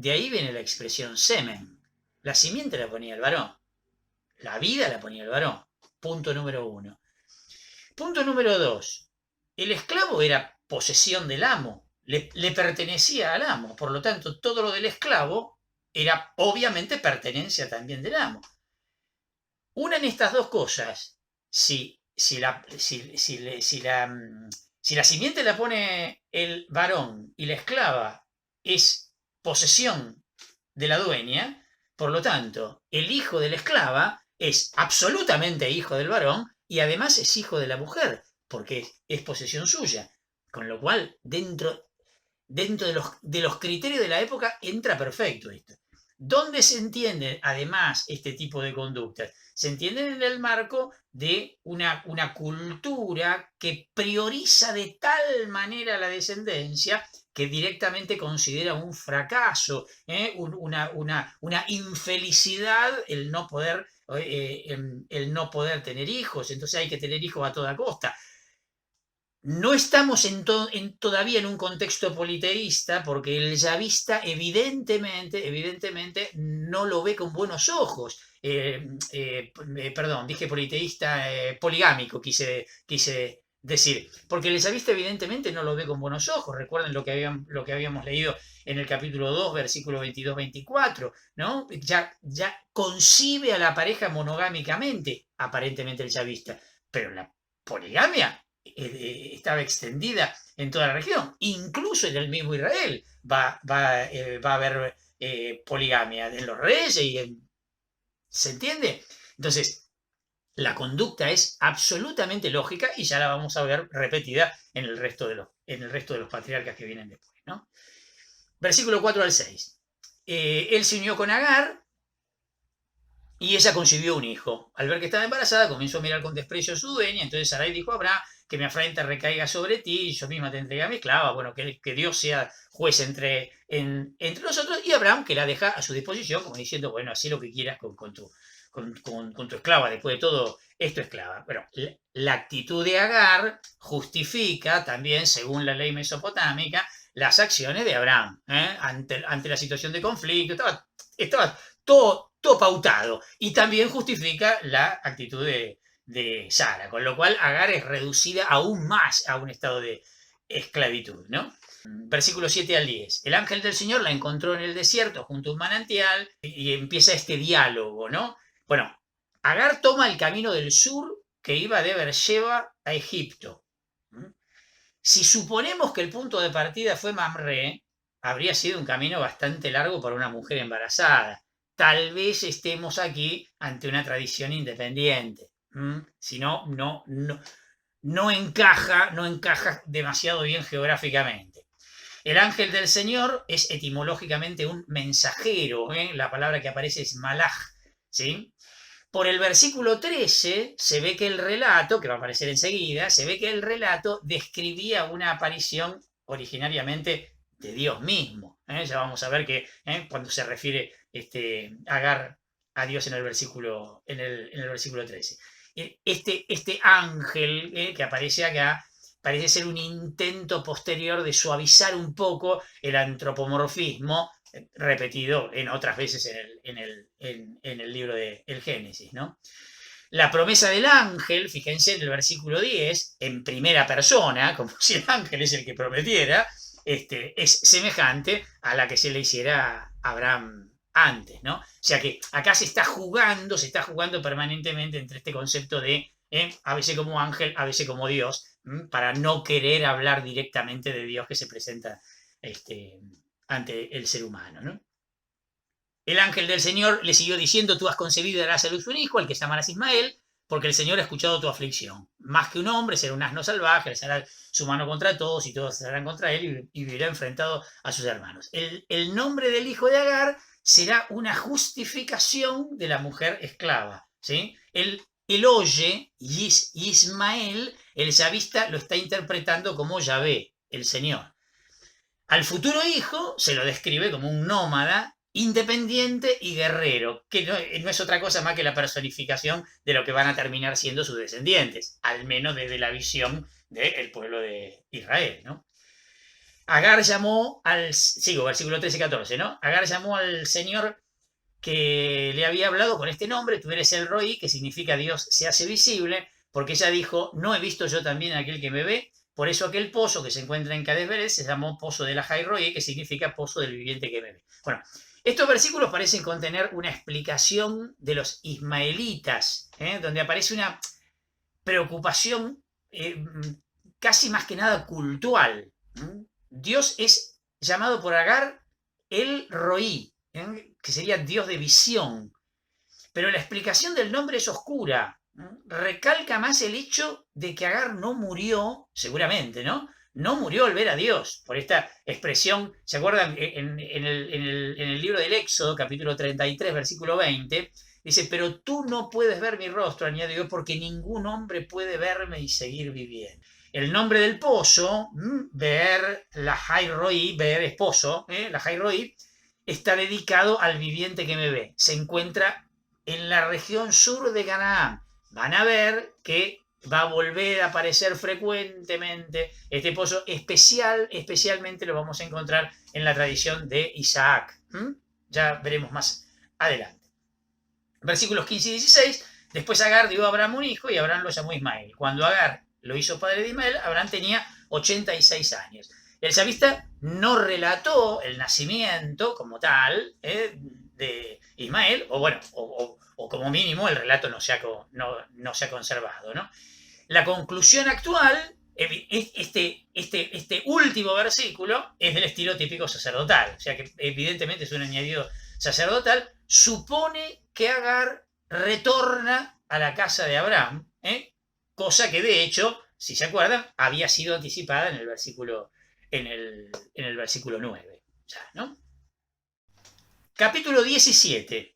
ahí viene la expresión semen. La simiente la ponía el varón. La vida la ponía el varón. Punto número 1. Punto número 2. El esclavo era posesión del amo. Le pertenecía al amo. Por lo tanto, todo lo del esclavo era obviamente pertenencia también del amo. Unan estas dos cosas. Si la simiente la pone el varón y la esclava es posesión de la dueña, por lo tanto, el hijo de la esclava es absolutamente hijo del varón y además es hijo de la mujer, porque es posesión suya. Con lo cual, dentro dentro de los criterios de la época, entra perfecto esto. ¿Dónde se entiende, además, este tipo de conductas? Se entiende en el marco de una cultura que prioriza de tal manera la descendencia que directamente considera un fracaso, una infelicidad el no poder tener hijos, entonces hay que tener hijos a toda costa. No estamos todavía en un contexto politeísta porque el yavista evidentemente no lo ve con buenos ojos. Perdón, dije politeísta, poligámico quise decir, porque el yavista evidentemente no lo ve con buenos ojos. Recuerden lo que habíamos leído en el capítulo 2, versículo 22-24, ¿no? Ya concibe a la pareja monogámicamente, aparentemente el yavista, pero la poligamia estaba extendida en toda la región, incluso en el mismo Israel va a haber poligamia en los reyes ¿se entiende? Entonces, la conducta es absolutamente lógica y ya la vamos a ver repetida en el resto de los patriarcas que vienen después, ¿no? Versículo 4 al 6. Él se unió con Agar y ella concibió un hijo. Al ver que estaba embarazada, comenzó a mirar con desprecio a su dueña. Entonces Sarai dijo a Abraham: que mi afrenta recaiga sobre ti, y yo misma te entregué a mi esclava. Bueno, que Dios sea juez entre nosotros. Y Abraham, que la deja a su disposición, como diciendo: bueno, haz lo que quieras con tu esclava. Después de todo, es tu esclava. Bueno, la actitud de Agar justifica también, según la ley mesopotámica, las acciones de Abraham ante la situación de conflicto. Estaba todo pautado, y también justifica la actitud de Sara, con lo cual Agar es reducida aún más a un estado de esclavitud, ¿no? Versículo 7 al 10. El ángel del Señor la encontró en el desierto junto a un manantial y empieza este diálogo, ¿no? Bueno, Agar toma el camino del sur que iba de Beersheba a Egipto. Si suponemos que el punto de partida fue Mamre, habría sido un camino bastante largo para una mujer embarazada. Tal vez estemos aquí ante una tradición independiente. Si no encaja demasiado bien geográficamente. El ángel del Señor es etimológicamente un mensajero. La palabra que aparece es malaj, ¿sí? Por el versículo 13 se ve que el relato, que va a aparecer enseguida, se ve que el relato describía una aparición originariamente de Dios mismo. Ya vamos a ver que cuando se refiere Agar a Dios en el versículo 13. Este ángel que aparece acá parece ser un intento posterior de suavizar un poco el antropomorfismo repetido en otras veces en el libro del Génesis, ¿no? La promesa del ángel, fíjense en el versículo 10, en primera persona, como si el ángel es el que prometiera, es semejante a la que se le hiciera a Abraham antes, ¿no? O sea que acá se está jugando permanentemente entre este concepto de a veces como ángel, a veces como Dios, para no querer hablar directamente de Dios que se presenta ante el ser humano, ¿no? El ángel del Señor le siguió diciendo: tú has concebido y darás a luz un hijo, al que llamarás Ismael, porque el Señor ha escuchado tu aflicción. Más que un hombre, será un asno salvaje, alzará su mano contra todos y todos estarán contra él y vivirá enfrentado a sus hermanos. El nombre del hijo de Agar será una justificación de la mujer esclava, ¿sí? El oye, Ismael, el yavista lo está interpretando como Yahvé, el Señor. Al futuro hijo se lo describe como un nómada, independiente y guerrero, que no es otra cosa más que la personificación de lo que van a terminar siendo sus descendientes, al menos desde la visión del pueblo de Israel, ¿no? Agar llamó versículo 13 y 14, ¿no? Agar llamó al Señor que le había hablado con este nombre: tú eres el Roí, que significa Dios se hace visible, porque ella dijo: no he visto yo también a aquel que me ve. Por eso aquel pozo que se encuentra en Cades Bered se llamó Pozo de la Jai Roí, que significa pozo del viviente que me ve. Bueno, estos versículos parecen contener una explicación de los ismaelitas, donde aparece una preocupación casi más que nada cultural. Dios es llamado por Agar el Roí, que sería Dios de visión. Pero la explicación del nombre es oscura. Recalca más el hecho de que Agar no murió, seguramente, ¿no? no murió al ver a Dios. Por esta expresión, ¿se acuerdan? En el libro del Éxodo, capítulo 33, versículo 20, dice, pero tú no puedes ver mi rostro, añade Dios, porque ningún hombre puede verme y seguir viviendo. El nombre del pozo, Beer Lahai Roi, Beer es pozo, Lahai Roi, está dedicado al viviente que me ve. Se encuentra en la región sur de Canaán. Van a ver que va a volver a aparecer frecuentemente este pozo. Especialmente lo vamos a encontrar en la tradición de Isaac. Ya veremos más adelante. Versículos 15 y 16. Después Agar dio a Abraham un hijo y Abraham lo llamó Ismael. Cuando Agar lo hizo padre de Ismael, Abraham tenía 86 años. El salmista no relató el nacimiento como tal de Ismael, o bueno, o como mínimo el relato no se ha conservado, ¿no? La conclusión actual, este último versículo, es del estilo típico sacerdotal, o sea que evidentemente es un añadido sacerdotal, supone que Agar retorna a la casa de Abraham, cosa que de hecho, si se acuerdan, había sido anticipada en el versículo, en el versículo 9. Ya, ¿no? Capítulo 17.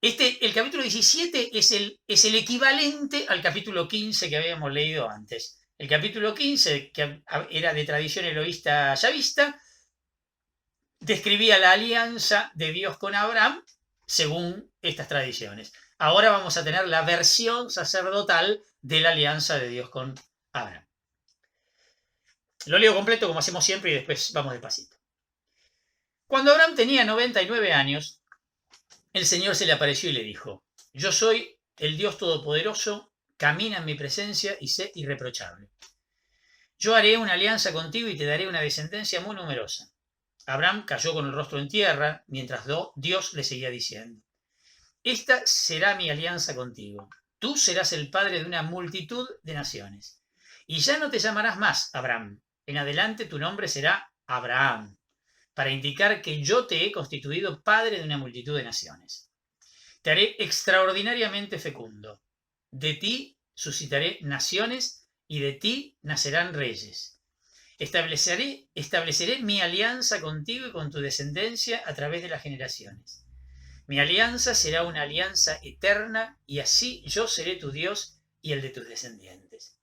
El capítulo 17 es el equivalente al capítulo 15 que habíamos leído antes. El capítulo 15, que era de tradición elohista yavista, describía la alianza de Dios con Abraham según estas tradiciones. Ahora vamos a tener la versión sacerdotal de la alianza de Dios con Abraham. Lo leo completo como hacemos siempre y después vamos despacito. Cuando Abraham tenía 99 años, el Señor se le apareció y le dijo, yo soy el Dios Todopoderoso, camina en mi presencia y sé irreprochable. Yo haré una alianza contigo y te daré una descendencia muy numerosa. Abraham cayó con el rostro en tierra, mientras Dios le seguía diciendo, esta será mi alianza contigo. Tú serás el padre de una multitud de naciones. Y ya no te llamarás más Abraham. En adelante tu nombre será Abraham, para indicar que yo te he constituido padre de una multitud de naciones. Te haré extraordinariamente fecundo. De ti suscitaré naciones y de ti nacerán reyes. Estableceré mi alianza contigo y con tu descendencia a través de las generaciones. Mi alianza será una alianza eterna y así yo seré tu Dios y el de tus descendientes.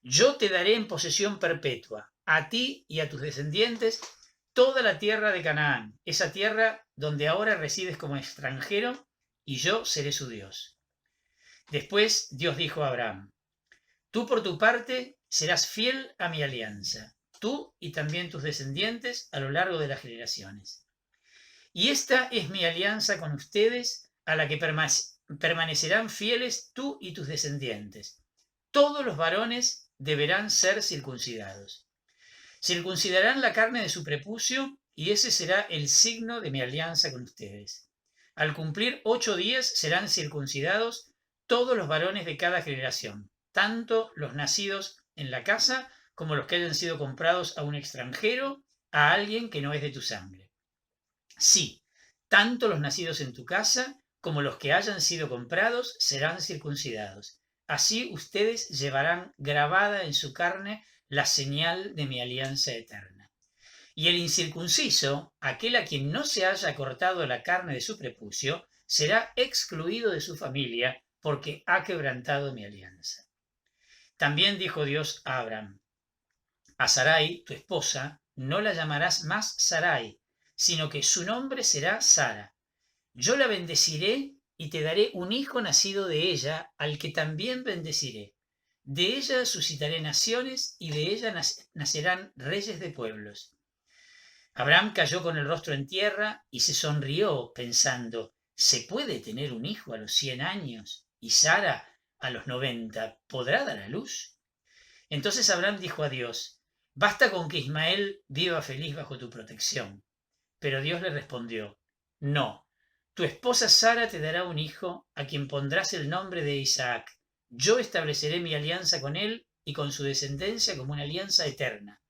Yo te daré en posesión perpetua, a ti y a tus descendientes, toda la tierra de Canaán, esa tierra donde ahora resides como extranjero, y yo seré su Dios. Después Dios dijo a Abraham, tú por tu parte serás fiel a mi alianza, tú y también tus descendientes a lo largo de las generaciones. Y esta es mi alianza con ustedes, a la que permanecerán fieles tú y tus descendientes. Todos los varones deberán ser circuncidados. Circuncidarán la carne de su prepucio y ese será el signo de mi alianza con ustedes. Al cumplir 8 días serán circuncidados todos los varones de cada generación, tanto los nacidos en la casa como los que hayan sido comprados a un extranjero, a alguien que no es de tu sangre. Sí, tanto los nacidos en tu casa como los que hayan sido comprados serán circuncidados. Así ustedes llevarán grabada en su carne la señal de mi alianza eterna. Y el incircunciso, aquel a quien no se haya cortado la carne de su prepucio, será excluido de su familia porque ha quebrantado mi alianza. También dijo Dios a Abraham, a Sarai, tu esposa, no la llamarás más Sarai, sino que su nombre será Sara. Yo la bendeciré y te daré un hijo nacido de ella, al que también bendeciré. De ella suscitaré naciones y de ella nacerán reyes de pueblos. Abraham cayó con el rostro en tierra y se sonrió, pensando, ¿se puede tener un hijo a los 100 años? ¿Y Sara a los 90 podrá dar a luz? Entonces Abraham dijo a Dios, basta con que Ismael viva feliz bajo tu protección. Pero Dios le respondió, no, tu esposa Sara te dará un hijo a quien pondrás el nombre de Isaac. Yo estableceré mi alianza con él y con su descendencia como una alianza eterna.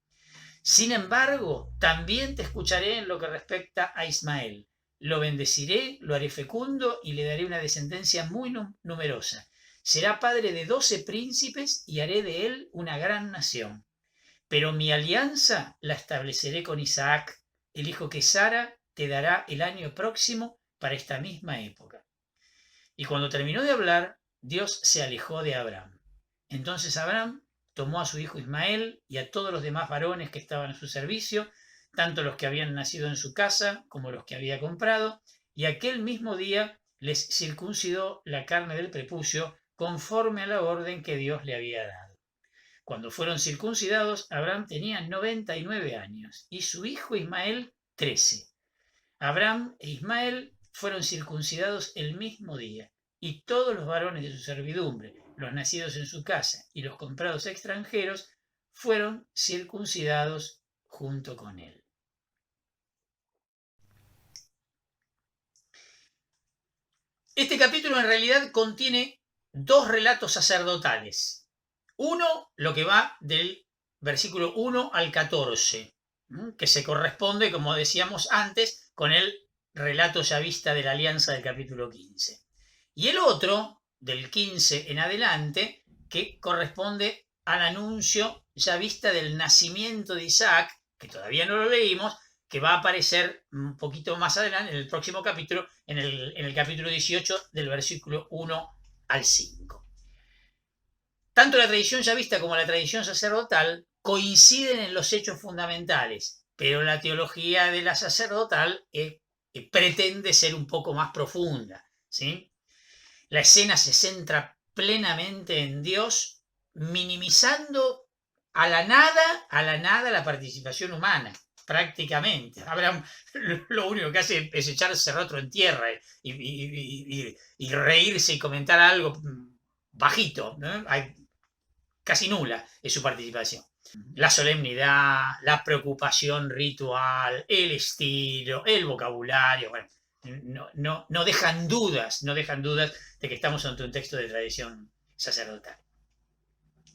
Sin embargo, también te escucharé en lo que respecta a Ismael. Lo bendeciré, lo haré fecundo y le daré una descendencia muy numerosa. Será padre de 12 príncipes y haré de él una gran nación. pero mi alianza la estableceré con Isaac, el hijo que Sara te dará el año próximo para esta misma época. Y cuando terminó de hablar, Dios se alejó de Abraham. Entonces Abraham tomó a su hijo Ismael y a todos los demás varones que estaban a su servicio, tanto los que habían nacido en su casa como los que había comprado, y aquel mismo día les circuncidó la carne del prepucio conforme a la orden que Dios le había dado. Cuando fueron circuncidados, Abraham tenía 99 años y su hijo Ismael 13. Abraham e Ismael fueron circuncidados el mismo día, y todos los varones de su servidumbre, los nacidos en su casa y los comprados extranjeros, fueron circuncidados junto con él. Este capítulo en realidad contiene dos relatos sacerdotales. Uno, lo que va del versículo 1 al 14, que se corresponde, como decíamos antes, con el relato yavista de la alianza del capítulo 15. Y el otro, del 15 en adelante, que corresponde al anuncio yavista del nacimiento de Isaac, que todavía no lo leímos, que va a aparecer un poquito más adelante, en el próximo capítulo, en el capítulo 18, del versículo 1 al 5. Tanto la tradición yavista como la tradición sacerdotal coinciden en los hechos fundamentales, pero la teología de la sacerdotal pretende ser un poco más profunda, ¿sí? La escena se centra plenamente en Dios, minimizando a la nada la participación humana, prácticamente. Abraham lo único que hace es echarse el rostro en tierra y reírse y comentar algo bajito, ¿no? Casi nula es su participación. La solemnidad, la preocupación ritual, el estilo, el vocabulario, bueno, no dejan dudas de que estamos ante un texto de tradición sacerdotal.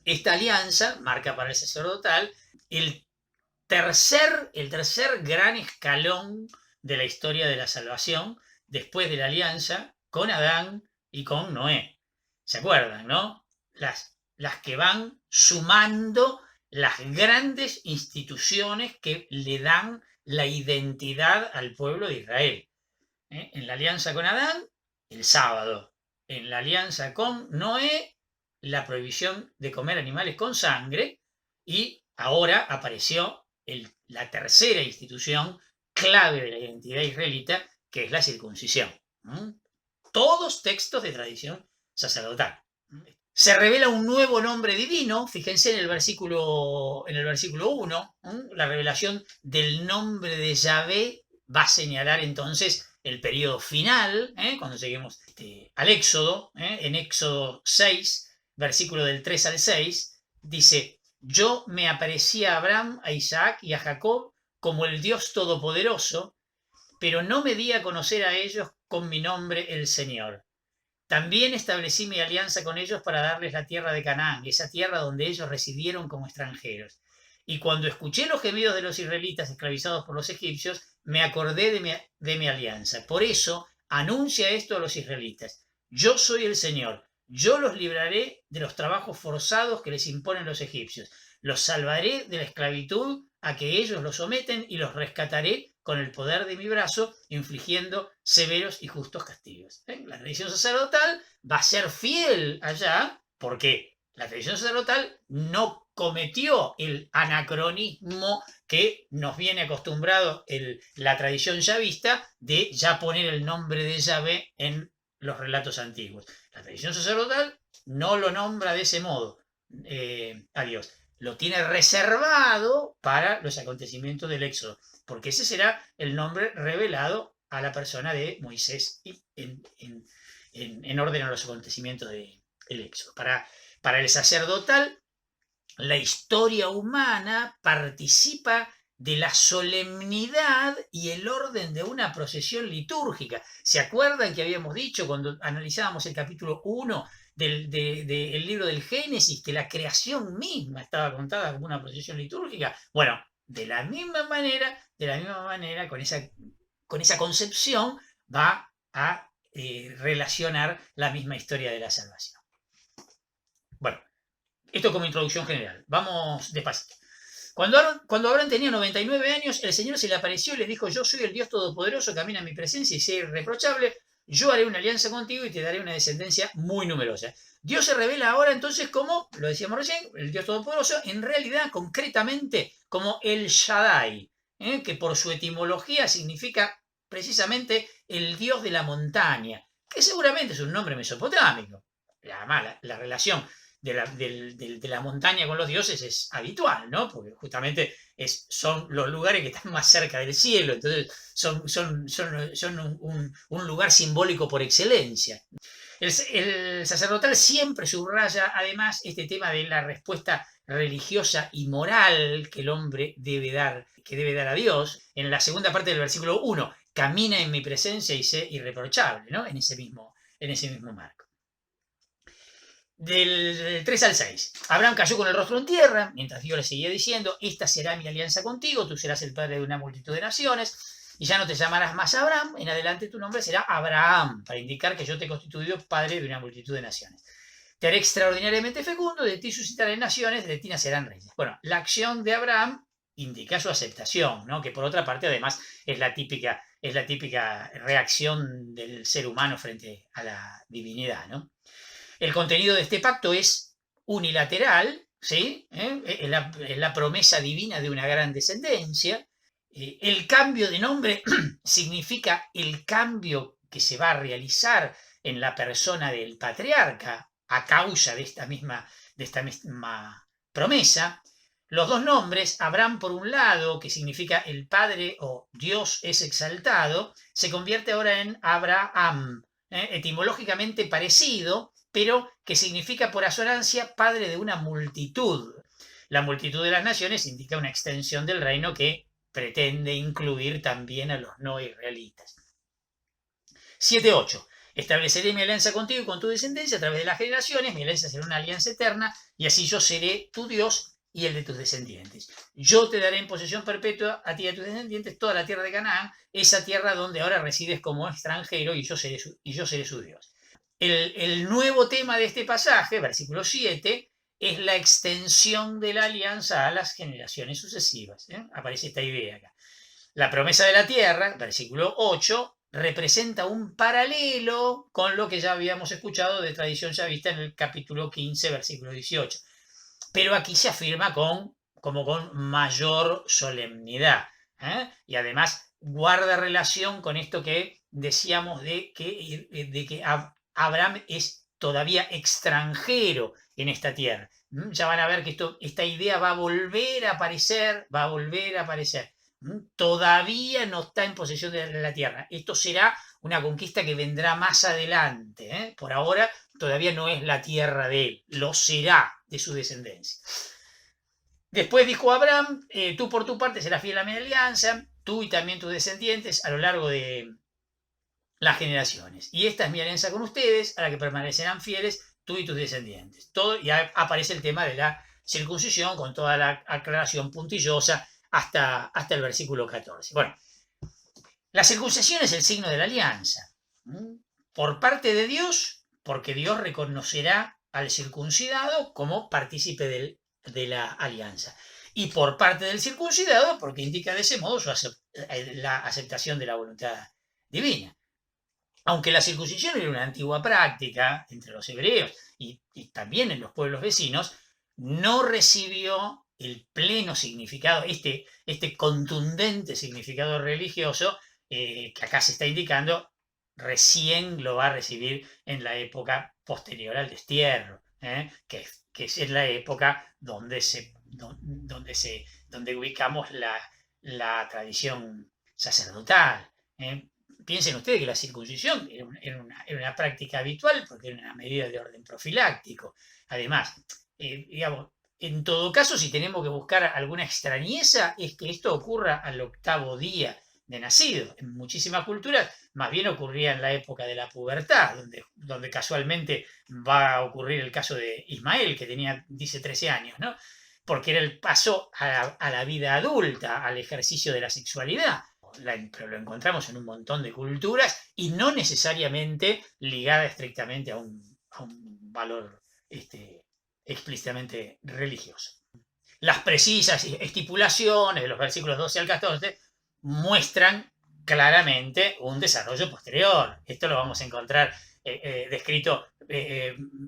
Esta alianza marca para el sacerdotal el tercer gran escalón de la historia de la salvación, después de la alianza con Adán y con Noé. ¿Se acuerdan, no? Las que van sumando las grandes instituciones que le dan la identidad al pueblo de Israel. En la alianza con Adán, el sábado. En la alianza con Noé, la prohibición de comer animales con sangre. Y ahora apareció la tercera institución clave de la identidad israelita, que es la circuncisión. Todos textos de tradición sacerdotal. Se revela un nuevo nombre divino, fíjense en el versículo 1, la revelación del nombre de Yahvé va a señalar entonces el periodo final, cuando lleguemos al Éxodo, en Éxodo 6, versículo del 3 al 6, dice: yo me aparecí a Abraham, a Isaac y a Jacob como el Dios Todopoderoso, pero no me di a conocer a ellos con mi nombre el Señor. También establecí mi alianza con ellos para darles la tierra de Canaán, esa tierra donde ellos residieron como extranjeros. Y cuando escuché los gemidos de los israelitas esclavizados por los egipcios, me acordé de mi alianza. Por eso anuncia esto a los israelitas: yo soy el Señor, yo los libraré de los trabajos forzados que les imponen los egipcios, los salvaré de la esclavitud a que ellos los someten y los rescataré con el poder de mi brazo, infligiendo severos y justos castigos. La tradición sacerdotal va a ser fiel allá, porque la tradición sacerdotal no cometió el anacronismo que nos viene acostumbrado la tradición yavista de ya poner el nombre de Yahvé en los relatos antiguos. La tradición sacerdotal no lo nombra de ese modo a Dios. Lo tiene reservado para los acontecimientos del Éxodo, porque ese será el nombre revelado a la persona de Moisés en orden a los acontecimientos del Éxodo. Para el sacerdotal, la historia humana participa de la solemnidad y el orden de una procesión litúrgica. ¿Se acuerdan que habíamos dicho cuando analizábamos el capítulo 1 del libro del Génesis, que la creación misma estaba contada como una procesión litúrgica? Bueno, de la misma manera, con esa concepción va a relacionar la misma historia de la salvación. Bueno, esto como introducción general. Vamos despacito. Cuando Abraham tenía 99 años, el Señor se le apareció y le dijo: yo soy el Dios Todopoderoso, camina en mi presencia y sé irreprochable. Yo haré una alianza contigo y te daré una descendencia muy numerosa. Dios se revela ahora entonces como, lo decíamos recién, el Dios Todopoderoso, en realidad, concretamente, como el Shaddai, que por su etimología significa precisamente el Dios de la montaña, que seguramente es un nombre mesopotámico. La relación de la montaña con los dioses es habitual, ¿no? Porque justamente son los lugares que están más cerca del cielo, entonces son un lugar simbólico por excelencia. El sacerdotal siempre subraya además este tema de la respuesta religiosa y moral que el hombre debe dar a Dios. En la segunda parte del versículo 1, camina en mi presencia y sé irreprochable, ¿no? En ese mismo marco. Del 3 al 6. Abraham cayó con el rostro en tierra, mientras Dios le seguía diciendo: esta será mi alianza contigo, tú serás el padre de una multitud de naciones, y ya no te llamarás más Abraham, en adelante tu nombre será Abraham, para indicar que yo te he constituido padre de una multitud de naciones. Te haré extraordinariamente fecundo, de ti suscitaré naciones, de ti nacerán reyes. Bueno, la acción de Abraham indica su aceptación, ¿no? Que por otra parte además es la típica reacción del ser humano frente a la divinidad, ¿no? El contenido de este pacto es unilateral, ¿sí? Es la promesa divina de una gran descendencia. El cambio de nombre significa el cambio que se va a realizar en la persona del patriarca a causa de esta misma promesa. Los dos nombres, Abraham por un lado, que significa el Padre o Dios es exaltado, se convierte ahora en Abraham, etimológicamente parecido, pero que significa por asonancia padre de una multitud. La multitud de las naciones indica una extensión del reino que pretende incluir también a los no israelitas. 7.8. Estableceré mi alianza contigo y con tu descendencia a través de las generaciones. Mi alianza será una alianza eterna y así yo seré tu Dios y el de tus descendientes. Yo te daré en posesión perpetua a ti y a tus descendientes toda la tierra de Canaán, esa tierra donde ahora resides como extranjero, y yo seré su Dios. El nuevo tema de este pasaje, versículo 7, es la extensión de la alianza a las generaciones sucesivas. Aparece esta idea acá. La promesa de la tierra, versículo 8, representa un paralelo con lo que ya habíamos escuchado de tradición ya vista en el capítulo 15, versículo 18. Pero aquí se afirma como con mayor solemnidad. Y además guarda relación con esto que decíamos de que Abraham es todavía extranjero en esta tierra. Ya van a ver que esta idea va a volver a aparecer. Todavía no está en posesión de la tierra. Esto será una conquista que vendrá más adelante. Por ahora todavía no es la tierra de él, lo será de su descendencia. Después dijo Abraham: tú por tu parte serás fiel a mi alianza, tú y también tus descendientes a lo largo de las generaciones. Y esta es mi alianza con ustedes, a la que permanecerán fieles tú y tus descendientes. Y aparece el tema de la circuncisión con toda la aclaración puntillosa hasta el versículo 14. Bueno, la circuncisión es el signo de la alianza. Por parte de Dios, porque Dios reconocerá al circuncidado como partícipe de la alianza. Y por parte del circuncidado, porque indica de ese modo la aceptación de la voluntad divina. Aunque la circuncisión era una antigua práctica entre los hebreos y también en los pueblos vecinos, no recibió el pleno significado, este contundente significado religioso que acá se está indicando. Recién lo va a recibir en la época posterior al destierro, que es la época donde ubicamos la tradición sacerdotal. Piensen ustedes que la circuncisión era una práctica habitual porque era una medida de orden profiláctico. Además, digamos, en todo caso, si tenemos que buscar alguna extrañeza, es que esto ocurra al 8º día de nacido. En muchísimas culturas más bien ocurría en la época de la pubertad, donde casualmente va a ocurrir el caso de Ismael, que dice 13 años, ¿no? Porque era el paso a la vida adulta, al ejercicio de la sexualidad. Pero lo encontramos en un montón de culturas y no necesariamente ligada estrictamente a un valor explícitamente religioso. Las precisas estipulaciones de los versículos 12 al 14 muestran claramente un desarrollo posterior. Esto lo vamos a encontrar descrito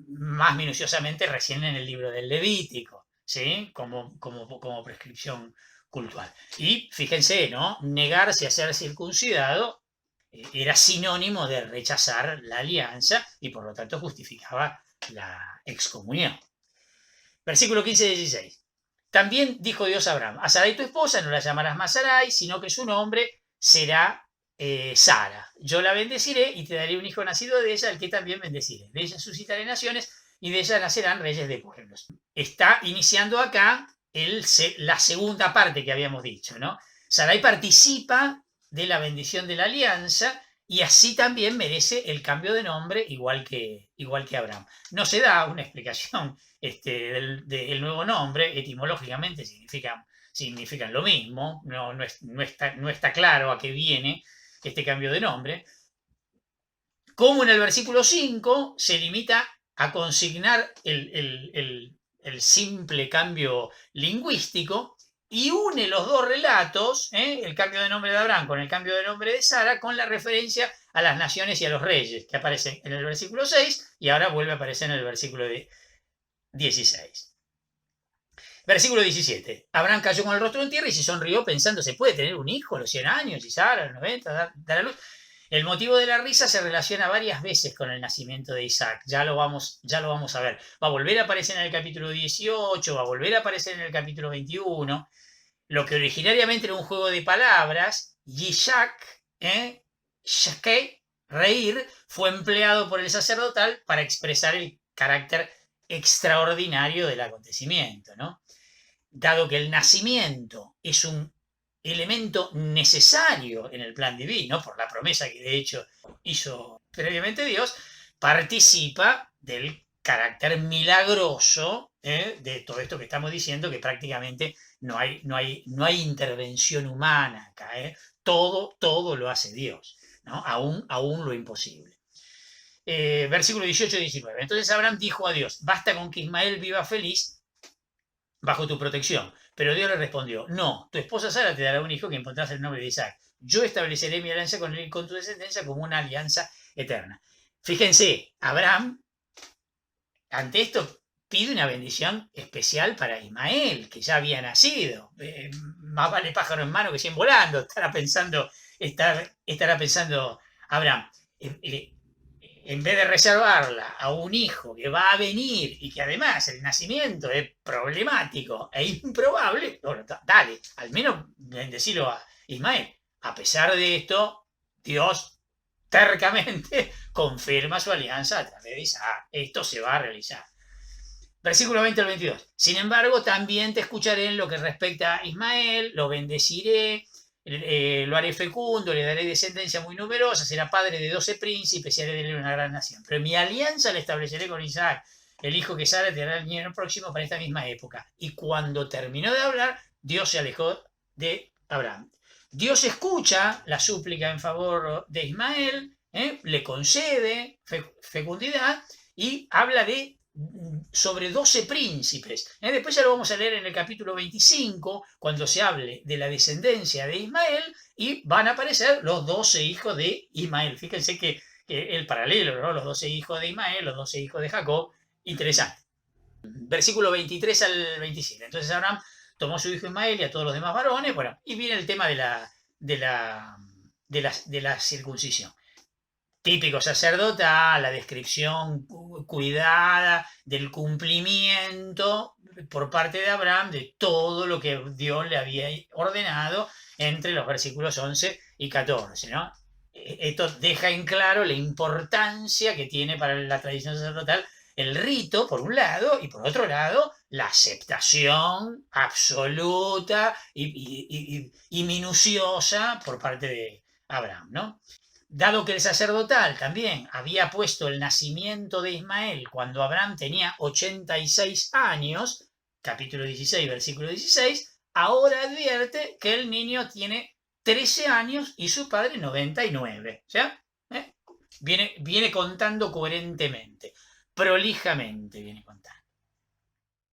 más minuciosamente recién en el libro del Levítico, ¿sí? Como prescripción cultural. Y fíjense, ¿no? Negarse a ser circuncidado era sinónimo de rechazar la alianza y por lo tanto justificaba la excomunión. Versículo 15-16. También dijo Dios a Abraham: a Sarai tu esposa no la llamarás más Sarai, sino que su nombre será Sara. Yo la bendeciré y te daré un hijo nacido de ella, al que también bendeciré. De ella suscitaré naciones y de ella nacerán reyes de pueblos. Está iniciando acá la segunda parte que habíamos dicho, ¿no? Sarai participa de la bendición de la alianza y así también merece el cambio de nombre, igual que Abraham. No se da una explicación del nuevo nombre, etimológicamente significan lo mismo, no está claro a qué viene este cambio de nombre. Como en el versículo 5 se limita a consignar el simple cambio lingüístico y une los dos relatos, el cambio de nombre de Abraham con el cambio de nombre de Sara, con la referencia a las naciones y a los reyes, que aparecen en el versículo 6 y ahora vuelve a aparecer en el versículo 16. Versículo 17. Abraham cayó con el rostro en tierra y se sonrió pensando: ¿se puede tener un hijo a los 100 años? Y Sara a los 90, dar a luz. El motivo de la risa se relaciona varias veces con el nacimiento de Isaac. Ya lo vamos a ver. Va a volver a aparecer en el capítulo 18, va a volver a aparecer en el capítulo 21. Lo que originariamente era un juego de palabras, Yishak, Shakei, reír, fue empleado por el sacerdotal para expresar el carácter extraordinario del acontecimiento, ¿no? Dado que el nacimiento es un elemento necesario en el plan divino, por la promesa que de hecho hizo previamente Dios, participa del carácter milagroso de todo esto que estamos diciendo, que prácticamente no hay intervención humana acá. Todo lo hace Dios, ¿no? Aún lo imposible. Versículo 18 y 19. Entonces Abraham dijo a Dios: basta con que Ismael viva feliz bajo tu protección. Pero Dios le respondió: no, tu esposa Sara te dará un hijo que pondrás el nombre de Isaac. Yo estableceré mi alianza con él y con tu descendencia como una alianza eterna. Fíjense, Abraham, ante esto, pide una bendición especial para Ismael, que ya había nacido. Más vale pájaro en mano que 100 volando, estará pensando Abraham. En vez de reservarla a un hijo que va a venir y que además el nacimiento es problemático e improbable, bueno, dale, al menos bendecirlo a Ismael. A pesar de esto, Dios tercamente confirma su alianza a través de Isaac. Esto se va a realizar. Versículo 20 al 22. Sin embargo, también te escucharé en lo que respecta a Ismael, lo bendeciré, lo haré fecundo, le daré descendencia muy numerosa, será padre de 12 príncipes y haré de él una gran nación. Pero mi alianza la estableceré con Isaac, el hijo que Sara te dará el niño próximo para esta misma época. Y cuando terminó de hablar, Dios se alejó de Abraham. Dios escucha la súplica en favor de Ismael, le concede fecundidad y habla sobre 12 príncipes. Después ya lo vamos a leer en el capítulo 25, cuando se hable de la descendencia de Ismael, y van a aparecer los 12 hijos de Ismael. Fíjense que el paralelo, ¿no? Los 12 hijos de Ismael, los 12 hijos de Jacob, interesante. Versículo 23 al 27. Entonces Abraham tomó a su hijo Ismael y a todos los demás varones, bueno, y viene el tema de la circuncisión. Típico sacerdotal, la descripción cuidada del cumplimiento por parte de Abraham de todo lo que Dios le había ordenado entre los versículos 11 y 14, ¿no? Esto deja en claro la importancia que tiene para la tradición sacerdotal el rito, por un lado, y por otro lado, la aceptación absoluta y minuciosa por parte de Abraham, ¿no? Dado que el sacerdotal también había puesto el nacimiento de Ismael cuando Abraham tenía 86 años, capítulo 16, versículo 16, ahora advierte que el niño tiene 13 años y su padre 99. ¿Ya? Viene contando coherentemente, prolijamente viene contando.